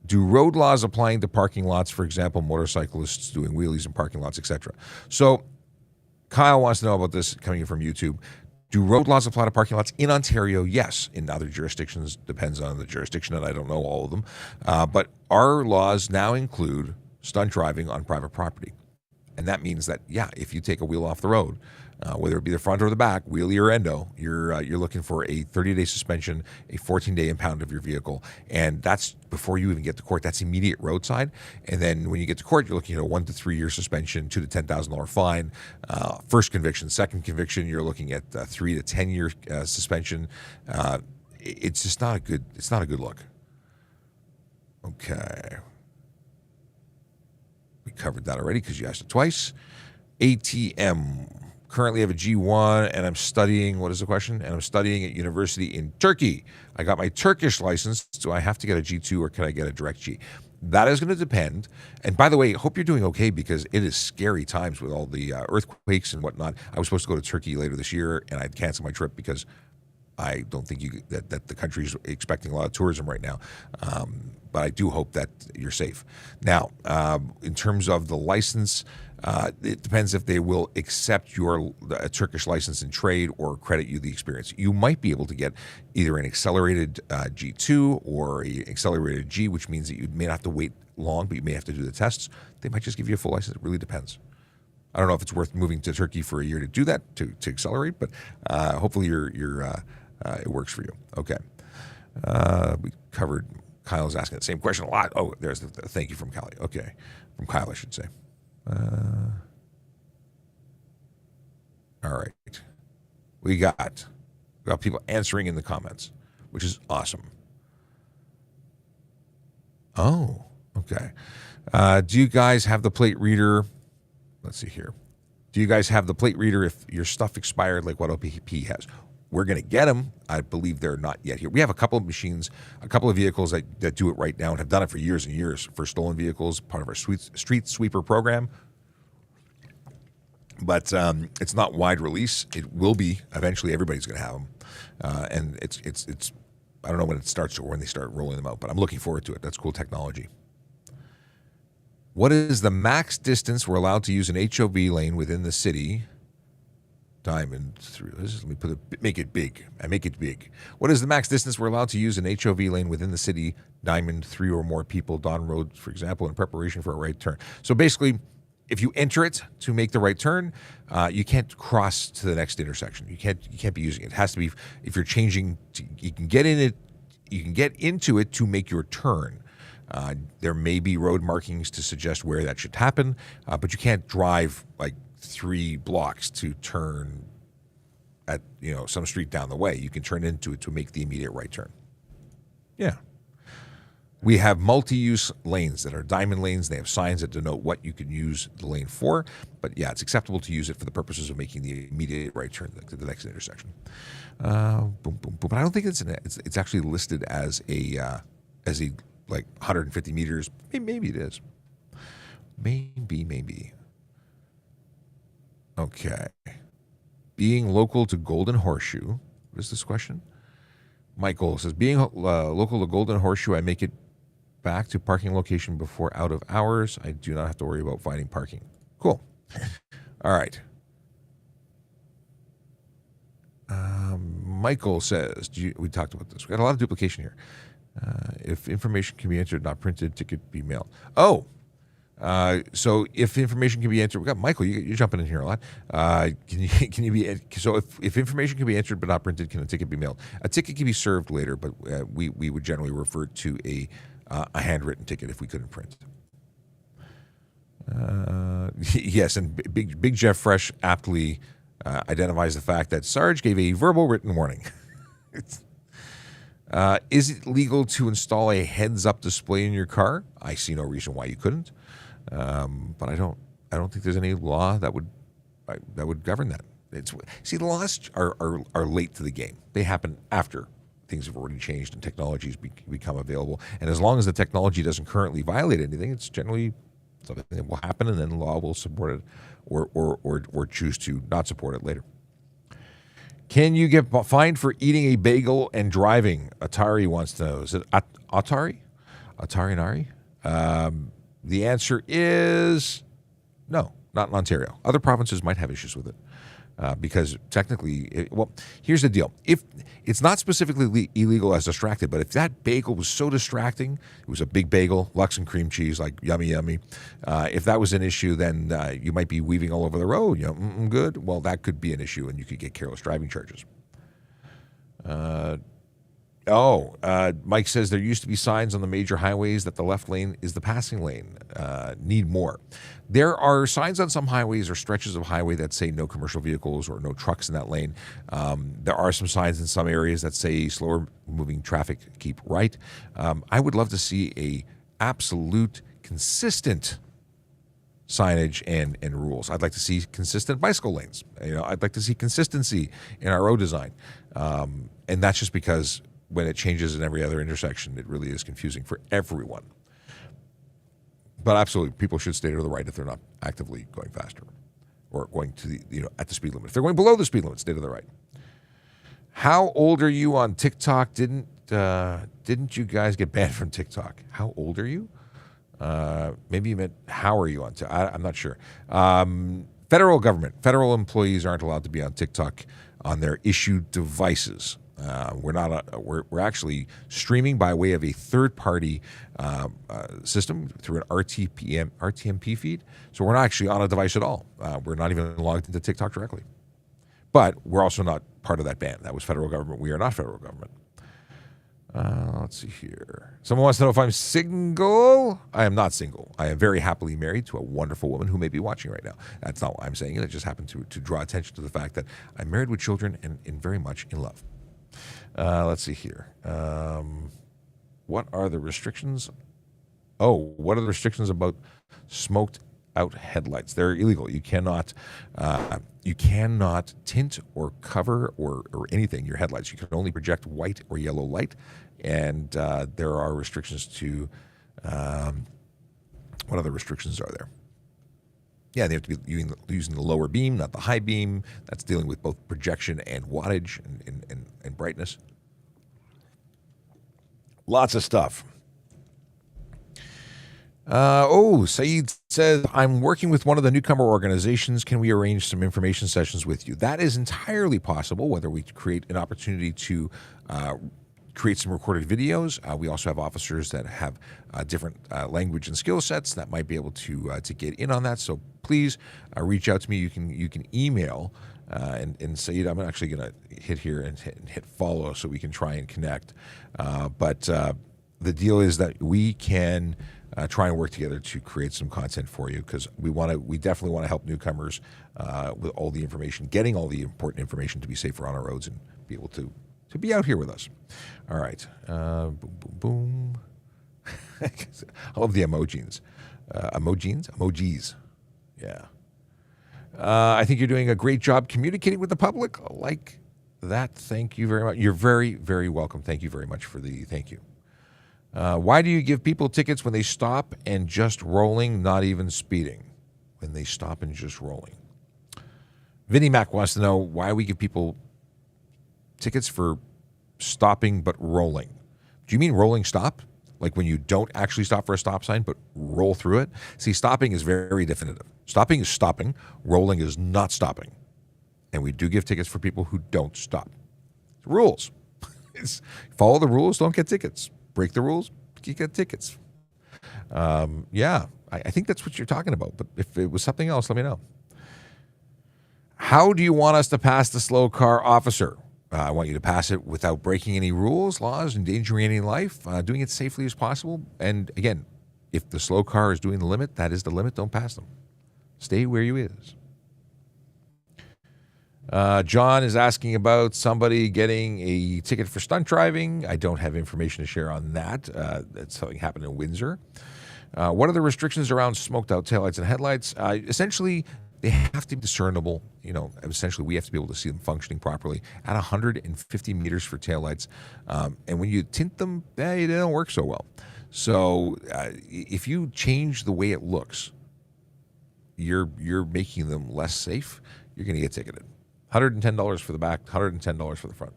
Do road laws applying to parking lots, for example, motorcyclists doing wheelies in parking lots, etc.? So Kyle wants to know about this coming in from YouTube. Do road laws apply to parking lots in Ontario? Yes. In other jurisdictions, depends on the jurisdiction, and I don't know all of them. But our laws now include stunt driving on private property. And that means that, yeah, if you take a wheel off the road, whether it be the front or the back, wheelie or endo, you're looking for a 30-day suspension, a 14-day impound of your vehicle, and that's before you even get to court. That's immediate roadside, and then when you get to court, you're looking at a 1 to 3 year suspension, $2,000 to $10,000 fine. First conviction, second conviction, you're looking at 3 to 10 year suspension. It's just not a good. It's not a good look. Okay. We covered that already because you asked it twice. ATM. Currently have a G1 and I'm studying, what is the question? And I'm studying at university in Turkey. I got my Turkish license. Do I have to get a G2 or can I get a direct G? That is going to depend. And by the way, hope you're doing okay because it is scary times with all the earthquakes and whatnot. I was supposed to go to Turkey later this year and I'd cancel my trip because I don't think that the country's expecting a lot of tourism right now. But I do hope that you're safe. Now, in terms of the license, it depends if they will accept your Turkish license in trade or credit you the experience. You might be able to get either an accelerated G2 or an accelerated G, which means that you may not have to wait long, but you may have to do the tests. They might just give you a full license. It really depends. I don't know if it's worth moving to Turkey for a year to do that, to accelerate, but hopefully it works for you. Okay. We covered, Kyle's asking the same question a lot. Oh, there's the thank you from Kyle. Okay. From Kyle, I should say. All right. We got people answering in the comments, which is awesome. Oh, okay. Do you guys have the plate reader? Let's see here. Do you guys have the plate reader if your stuff expired like what OPP has? We're going to get them. I believe they're not yet here. We have a couple of machines, a couple of vehicles that do it right now and have done it for years and years for stolen vehicles, part of our street sweeper program. But it's not wide release. It will be. Eventually, everybody's going to have them. And it's I don't know when it starts or when they start rolling them out, but I'm looking forward to it. That's cool technology. What is the max distance we're allowed to use an HOV lane within the city? Diamond 3. Let me make it big. I make it big. What is the max distance we're allowed to use an HOV lane within the city? Diamond 3 or more people, Don Road, for example, in preparation for a right turn. So basically, if you enter it to make the right turn, you can't cross to the next intersection. You can't be using it. It has to be if you're changing. You can get in it. You can get into it to make your turn. There may be road markings to suggest where that should happen, but you can't drive like 3 blocks to turn at some street down the way. You can turn into it to make the immediate right turn. Yeah. We have multi-use lanes that are diamond lanes. They have signs that denote what you can use the lane for. But yeah, it's acceptable to use it for the purposes of making the immediate right turn to the next intersection. Boom, boom, boom. But I don't think it's actually listed as a like 150 meters. Maybe it is. Maybe. Okay. Being local to Golden Horseshoe. What is this question? Michael says, being local to Golden Horseshoe, I make it back to parking location before out of hours. I do not have to worry about finding parking. Cool. All right. Michael says, we talked about this. We got a lot of duplication here. If information can be entered, not printed, ticket be mailed. Oh, so if information can be entered, we got Michael. You're jumping in here a lot. Can you be so if information can be entered but not printed, can a ticket be mailed? A ticket can be served later, but we would generally refer to a handwritten ticket if we couldn't print. Yes, and Big Jeff Fresh aptly identifies the fact that Sarge gave a verbal written warning. Is it legal to install a heads-up display in your car? I see no reason why you couldn't. But I don't think there's any law that would govern that. The laws are late to the game. They happen after things have already changed and technologies become available. And as long as the technology doesn't currently violate anything, it's generally something that will happen, and then law will support it or choose to not support it later. Can you get fined for eating a bagel and driving? Atari wants to know. Is it Atari? Atari Nari? The answer is no, not in Ontario. Other provinces might have issues with it. Because technically, here's the deal. If it's not specifically illegal as distracted, but if that bagel was so distracting, it was a big bagel, Lux and cream cheese, like yummy, yummy. If that was an issue, then you might be weaving all over the road. Good. Well, that could be an issue, and you could get careless driving charges. Mike says there used to be signs on the major highways that the left lane is the passing lane. Need more. There are signs on some highways or stretches of highway that say no commercial vehicles or no trucks in that lane. There are some signs in some areas that say slower moving traffic, keep right. I would love to see a absolute consistent signage and rules. I'd like to see consistent bicycle lanes. I'd like to see consistency in our road design. And that's just because when it changes in every other intersection, it really is confusing for everyone. But absolutely, people should stay to the right if they're not actively going faster or going to the, at the speed limit. If they're going below the speed limit, stay to the right. How old are you on TikTok? Didn't you guys get banned from TikTok? How old are you? Maybe you meant how are you on TikTok? I'm not sure. Federal government, federal employees aren't allowed to be on TikTok on their issued devices. We're actually streaming by way of a third-party system through an RTMP feed. So we're not actually on a device at all. We're not even logged into TikTok directly. But we're also not part of that ban. That was federal government. We are not federal government. Let's see here. Someone wants to know if I'm single. I am not single. I am very happily married to a wonderful woman who may be watching right now. That's not why I'm saying it. It just happened to draw attention to the fact that I'm married with children and very much in love. Let's see here. What are the restrictions? What are the restrictions about smoked out headlights? They're illegal. You cannot tint or cover or anything your headlights. You can only project white or yellow light, and there are restrictions to. What other restrictions are there? Yeah, they have to be using the lower beam, not the high beam. That's dealing with both projection and wattage and brightness. Lots of stuff. Saeed says, I'm working with one of the newcomer organizations. Can we arrange some information sessions with you? That is entirely possible, whether we create an opportunity to create some recorded videos. We also have officers that have different language and skill sets that might be able to get in on that. So please reach out to me. You can email and Saeed, I'm actually going to hit here and hit follow so we can try and connect. But the deal is that we can try and work together to create some content for you, because we definitely want to help newcomers with all the information, getting all the important information to be safer on our roads and be able to be out here with us. All right. Boom, boom, boom. I love the emojis. Emojis. Yeah. I think you're doing a great job communicating with the public. I like that. Thank you very much. You're very, very welcome. Thank you very much for the thank you. Why do you give people tickets when they stop and just rolling, not even speeding? When they stop and just rolling. Vinnie Mac wants to know why we give people tickets for stopping but rolling. Do you mean rolling stop? Like when you don't actually stop for a stop sign but roll through it? See, stopping is very definitive. Stopping is stopping. Rolling is not stopping. And we do give tickets for people who don't stop. It's rules. Follow the rules, don't get tickets. Break the rules, you get tickets. Yeah, I think that's what you're talking about. But if it was something else, let me know. How do you want us to pass the slow car officer? I want you to pass it without breaking any rules, laws, endangering any life, doing it safely as possible. And again, if the slow car is doing the limit, that is the limit. Don't pass them. Stay where you is. John is asking about somebody getting a ticket for stunt driving. I don't have information to share on that. That's something happened in Windsor. What are the restrictions around smoked out taillights and headlights? Essentially, they have to be discernible. Essentially, we have to be able to see them functioning properly at 150 meters for taillights. And when you tint them, they don't work so well. So if you change the way it looks, you're making them less safe. You're going to get ticketed. $110 for the back, $110 for the front.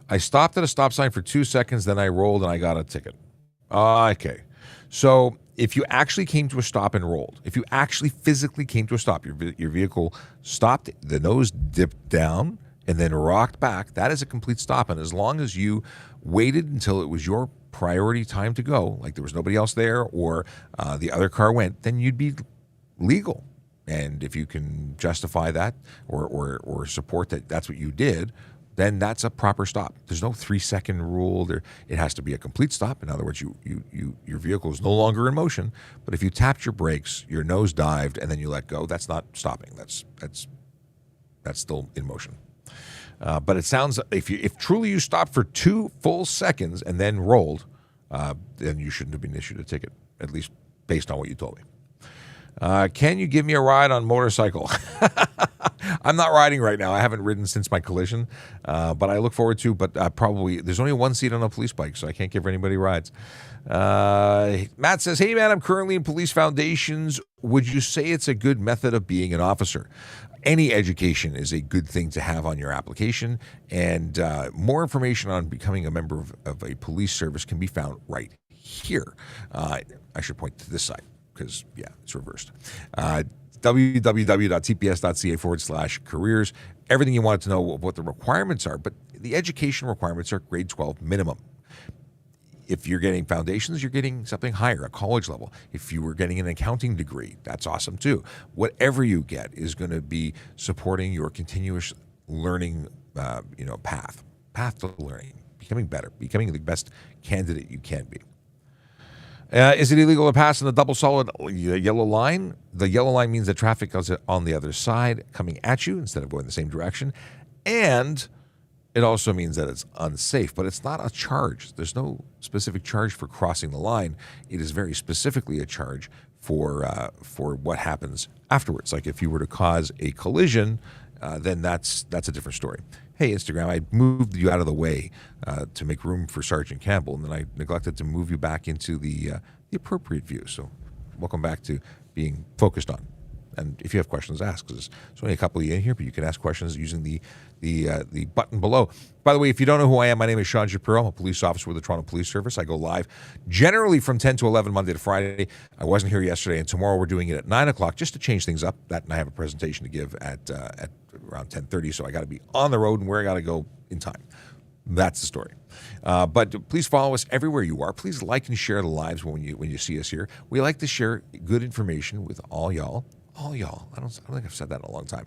I stopped at a stop sign for 2 seconds, then I rolled and I got a ticket. Okay. So if you actually came to a stop and rolled, if you actually physically came to a stop, your vehicle stopped, the nose dipped down and then rocked back, that is a complete stop. And as long as you waited until it was your priority time to go, like there was nobody else there or the other car went, then you'd be legal. And if you can justify that or support that that's what you did, then that's a proper stop. There's no 3-second rule. It has to be a complete stop. In other words, your vehicle is no longer in motion. But if you tapped your brakes, your nose dived, and then you let go, that's not stopping. That's still in motion. But it sounds if truly you stopped for 2 full seconds and then rolled, then you shouldn't have been issued a ticket, at least based on what you told me. Can you give me a ride on motorcycle? I'm not riding right now. I haven't ridden since my collision, but I look forward to. But probably there's only one seat on a police bike, so I can't give anybody rides. Matt says, "Hey man, I'm currently in police foundations. Would you say it's a good method of being an officer? Any education is a good thing to have on your application, and more information on becoming a member of a police service can be found right here." I should point to this side because, yeah, it's reversed. www.tps.ca/careers. Everything you wanted to know what the requirements are, but the education requirements are grade 12 minimum. If you're getting foundations, you're getting something higher, a college level. If you were getting an accounting degree, that's awesome too. Whatever you get is going to be supporting your continuous learning, path to learning, becoming better, becoming the best candidate you can be. Is it illegal to pass in the double solid yellow line? The yellow line means that traffic goes on the other side coming at you instead of going the same direction. And it also means that it's unsafe, but it's not a charge. There's no specific charge for crossing the line. It is very specifically a charge for what happens afterwards. Like if you were to cause a collision, then that's a different story. Hey, Instagram, I moved you out of the way to make room for Sergeant Campbell, and then I neglected to move you back into the appropriate view. So welcome back to being focused on. And if you have questions, ask. There's only a couple of you in here, but you can ask questions using the button below. By the way, if you don't know who I am, my name is Sean Shapiro. I'm a police officer with the Toronto Police Service. I go live generally from 10 to 11, Monday to Friday. I wasn't here yesterday, and tomorrow we're doing it at 9 o'clock just to change things up. That, and I have a presentation to give at around 10:30, so I got to be on the road and where I got to go in time. That's the story. But please follow us everywhere you are. Please like and share the lives when you see us here. We like to share good information with all y'all. All y'all. I don't think I've said that in a long time.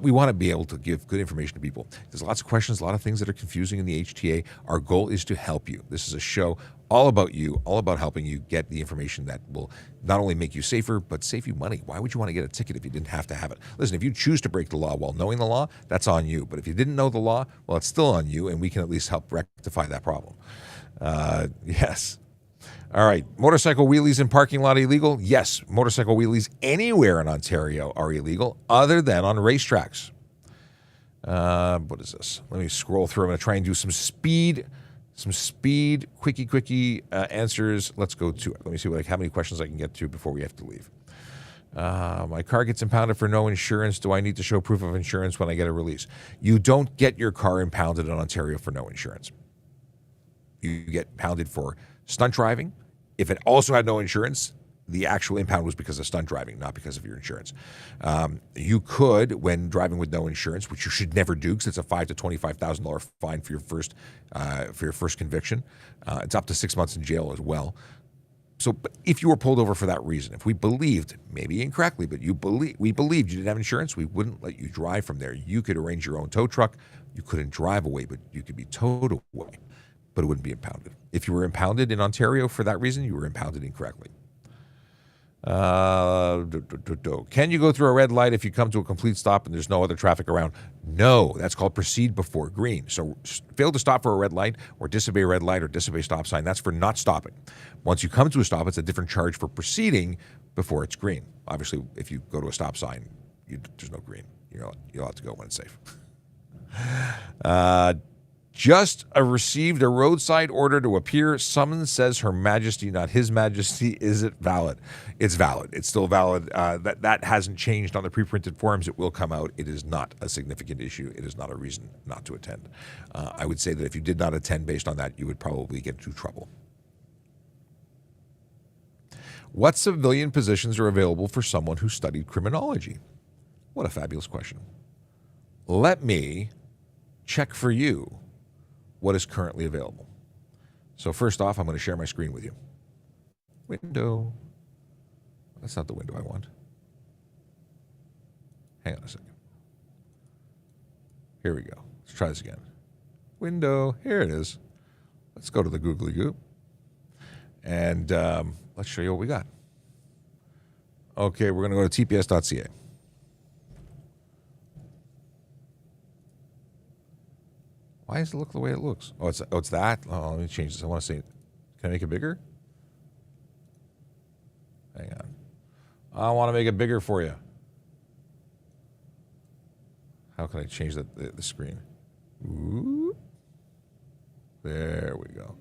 We want to be able to give good information to people. There's lots of questions, a lot of things that are confusing in the HTA. Our goal is to help you. This is a show all about you, all about helping you get the information that will not only make you safer, but save you money. Why would you want to get a ticket if you didn't have to have it? Listen, if you choose to break the law while knowing the law, that's on you. But if you didn't know the law, well, it's still on you, and we can at least help rectify that problem. Yes. All right. Motorcycle wheelies in parking lot illegal? Yes. Motorcycle wheelies anywhere in Ontario are illegal other than on racetracks. What is this? Let me scroll through. I'm going to try and do some speed, quickie answers. Let's go to it. Let me see how many questions I can get to before we have to leave. My car gets impounded for no insurance. Do I need to show proof of insurance when I get a release? You don't get your car impounded in Ontario for no insurance. You get impounded for stunt driving. If it also had no insurance, the actual impound was because of stunt driving, not because of your insurance. You could, when driving with no insurance, which you should never do because it's a $5,000 to $25,000 fine for your first conviction. It's up to 6 months in jail as well. So, but if you were pulled over for that reason, if we believed, maybe incorrectly, but we believed you didn't have insurance, we wouldn't let you drive from there. You could arrange your own tow truck. You couldn't drive away, but you could be towed away, but it wouldn't be impounded. If you were impounded in Ontario for that reason, you were impounded incorrectly. Can you go through a red light if you come to a complete stop and there's no other traffic around? No, that's called proceed before green. So fail to stop for a red light or disobey a red light or disobey stop sign, that's for not stopping. Once you come to a stop, it's a different charge for proceeding before it's green. Obviously, if you go to a stop sign, there's no green. You're allowed to go when it's safe. Just received a roadside order to appear. Summons says Her Majesty, not His Majesty. Is it valid? It's valid. It's still valid. That hasn't changed on the pre-printed forms. It will come out. It is not a significant issue. It is not a reason not to attend. I would say that if you did not attend based on that, you would probably get into trouble. What civilian positions are available for someone who studied criminology? What a fabulous question. Let me check for you what is currently available. So first off, I'm going to share my screen with you. Window. That's not the window I want. Hang on a second. Here we go. Let's try this again. Window. Here it is. Let's go to the googly goop. And let's show you what we got. Okay, we're going to go to tps.ca. Why does it look the way it looks? Oh, it's that? Oh, let me change this. I want to see it. Can I make it bigger? Hang on. I want to make it bigger for you. How can I change the screen? Ooh. There we go.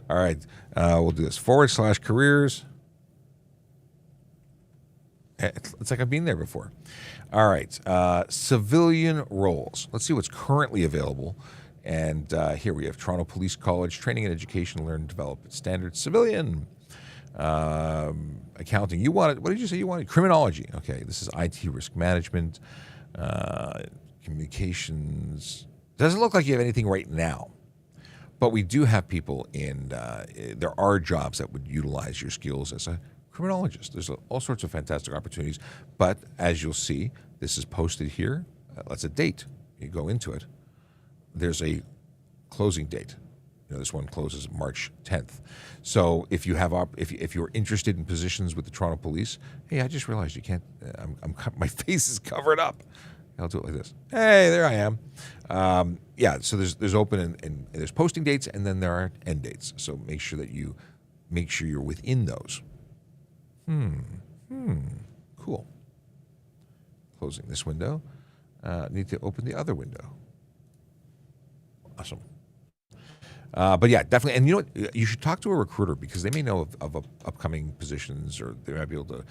All right. We'll do this. /careers. It's like I've been there before. All right. Civilian roles. Let's see what's currently available. And here we have Toronto Police College, Training and Education, Learn and Develop Standards, Civilian, Accounting. You wanted, what did you say you wanted? Criminology. Okay. This is IT risk management, communications. Doesn't look like you have anything right now. But we do have people there are jobs that would utilize your skills as a criminologist. There's all sorts of fantastic opportunities. But as you'll see, this is posted here. That's a date. You go into it. There's a closing date. This one closes March 10th. So if you have if you're interested in positions with the Toronto Police, hey, I just realized you can't. My face is covered up. I'll do it like this. Hey, there I am. So there's open and there's posting dates, and then there are end dates. So make sure you're within those. Cool. Closing this window. Need to open the other window. Awesome. But yeah, definitely. And you know what? You should talk to a recruiter because they may know of upcoming positions, or they might be able to,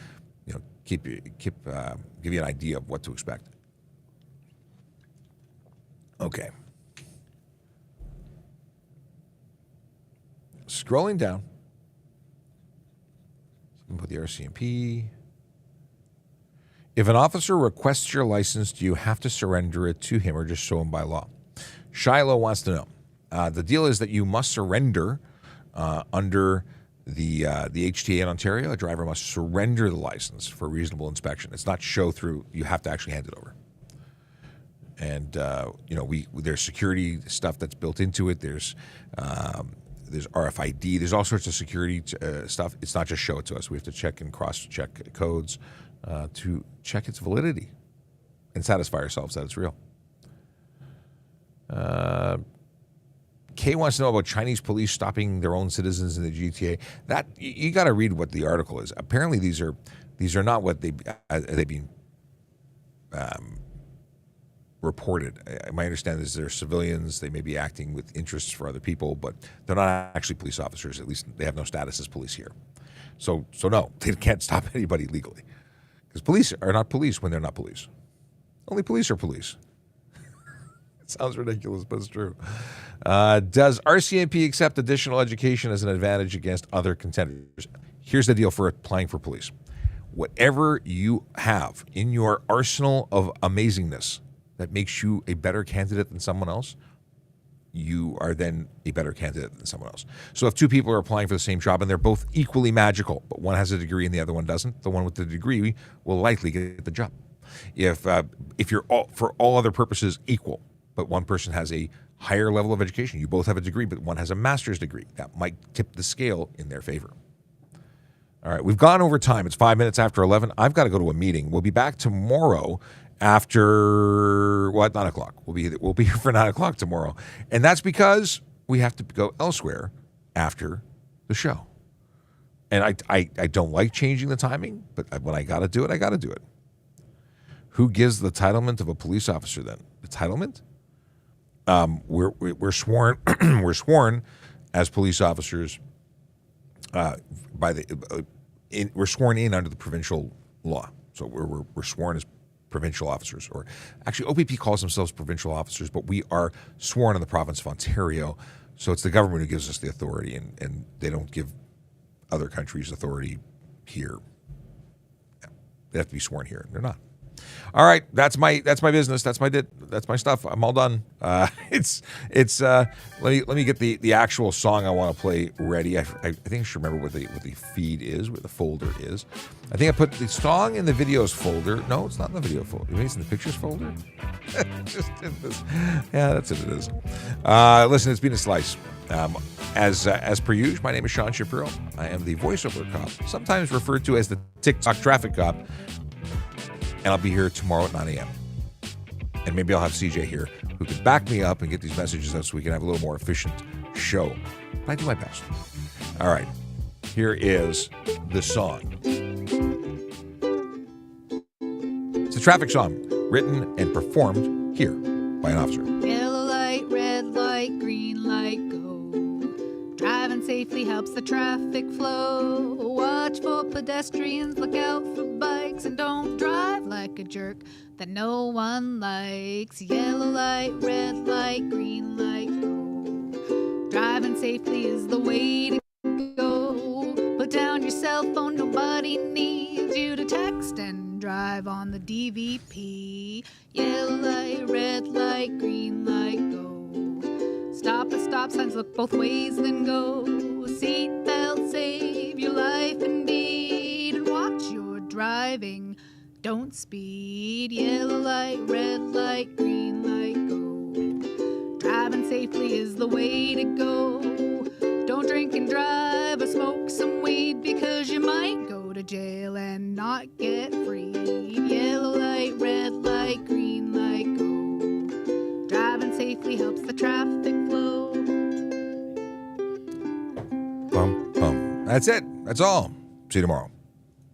give you an idea of what to expect. Okay. Scrolling down. So we can put the RCMP. If an officer requests your license, do you have to surrender it to him or just show him by law? Shiloh wants to know. The deal is that you must surrender under the HTA in Ontario. A driver must surrender the license for reasonable inspection. It's not show through. You have to actually hand it over. And there's security stuff that's built into it. There's RFID. There's all sorts of security stuff. It's not just show it to us. We have to check and cross-check codes to check its validity and satisfy ourselves that it's real. Kay wants to know about Chinese police stopping their own citizens in the GTA. That you got to read what the article is. Apparently, these are not what they've been reported. My understanding is they're civilians. They may be acting with interests for other people, but they're not actually police officers. At least they have no status as police here. So no, they can't stop anybody legally because police are not police when they're not police. Only police are police. It sounds ridiculous, but it's true. Does RCMP accept additional education as an advantage against other contenders? Here's the deal for applying for police. Whatever you have in your arsenal of amazingness that makes you a better candidate than someone else, you are then a better candidate than someone else. So if two people are applying for the same job and they're both equally magical, but one has a degree and the other one doesn't, the one with the degree will likely get the job. If you're for all other purposes equal, but one person has a higher level of education, you both have a degree, but one has a master's degree, that might tip the scale in their favor. All right, we've gone over time. It's 5 minutes after 11. I've got to go to a meeting. We'll be back tomorrow after 9 o'clock. We'll be here for 9 o'clock tomorrow, and that's because we have to go elsewhere after the show. And I don't like changing the timing, but when I got to do it, I got to do it. Who gives the titlement of a police officer then? The titlement? We're sworn we're sworn as police officers we're sworn in under the provincial law. So we're sworn as provincial officers, or actually OPP calls themselves provincial officers, but we are sworn in the province of Ontario. So it's the government who gives us the authority, and they don't give other countries authority here. They have to be sworn here, and they're not. All right, that's my business. That's my stuff. I'm all done. Let me get the actual song I want to play ready. I think I should remember what the feed is, what the folder is. I think I put the song in the videos folder. No, it's not in the video folder. Maybe it's in the pictures folder. Just in this. Yeah, that's what it is. Listen, it's been a slice. As per usual, my name is Sean Shapiro. I am the voiceover cop, sometimes referred to as the TikTok traffic cop. And I'll be here tomorrow at 9 a.m. And maybe I'll have CJ here who can back me up and get these messages out so we can have a little more efficient show. But I do my best. All right. Here is the song. It's a traffic song written and performed here by an officer. Yellow light, red light, green light, go. Driving safely helps the traffic flow. Watch for pedestrians, look out for bikes, and don't drive like a jerk that no one likes. Yellow light, red light, green light, go. Driving safely is the way to go. Put down your cell phone, nobody needs you to text and drive on the DVP. Yellow light, red light, green light, go. Stop at stop signs, look both ways, then go. Seatbelt, save your life indeed. And watch your driving, don't speed. Yellow light, red light, green light, go. Driving safely is the way to go. Don't drink and drive or smoke some weed, because you might go to jail and not get free. Yellow light, red light, green light, go. Driving safely helps the traffic flow. Bum, bum. That's it. That's all. See you tomorrow.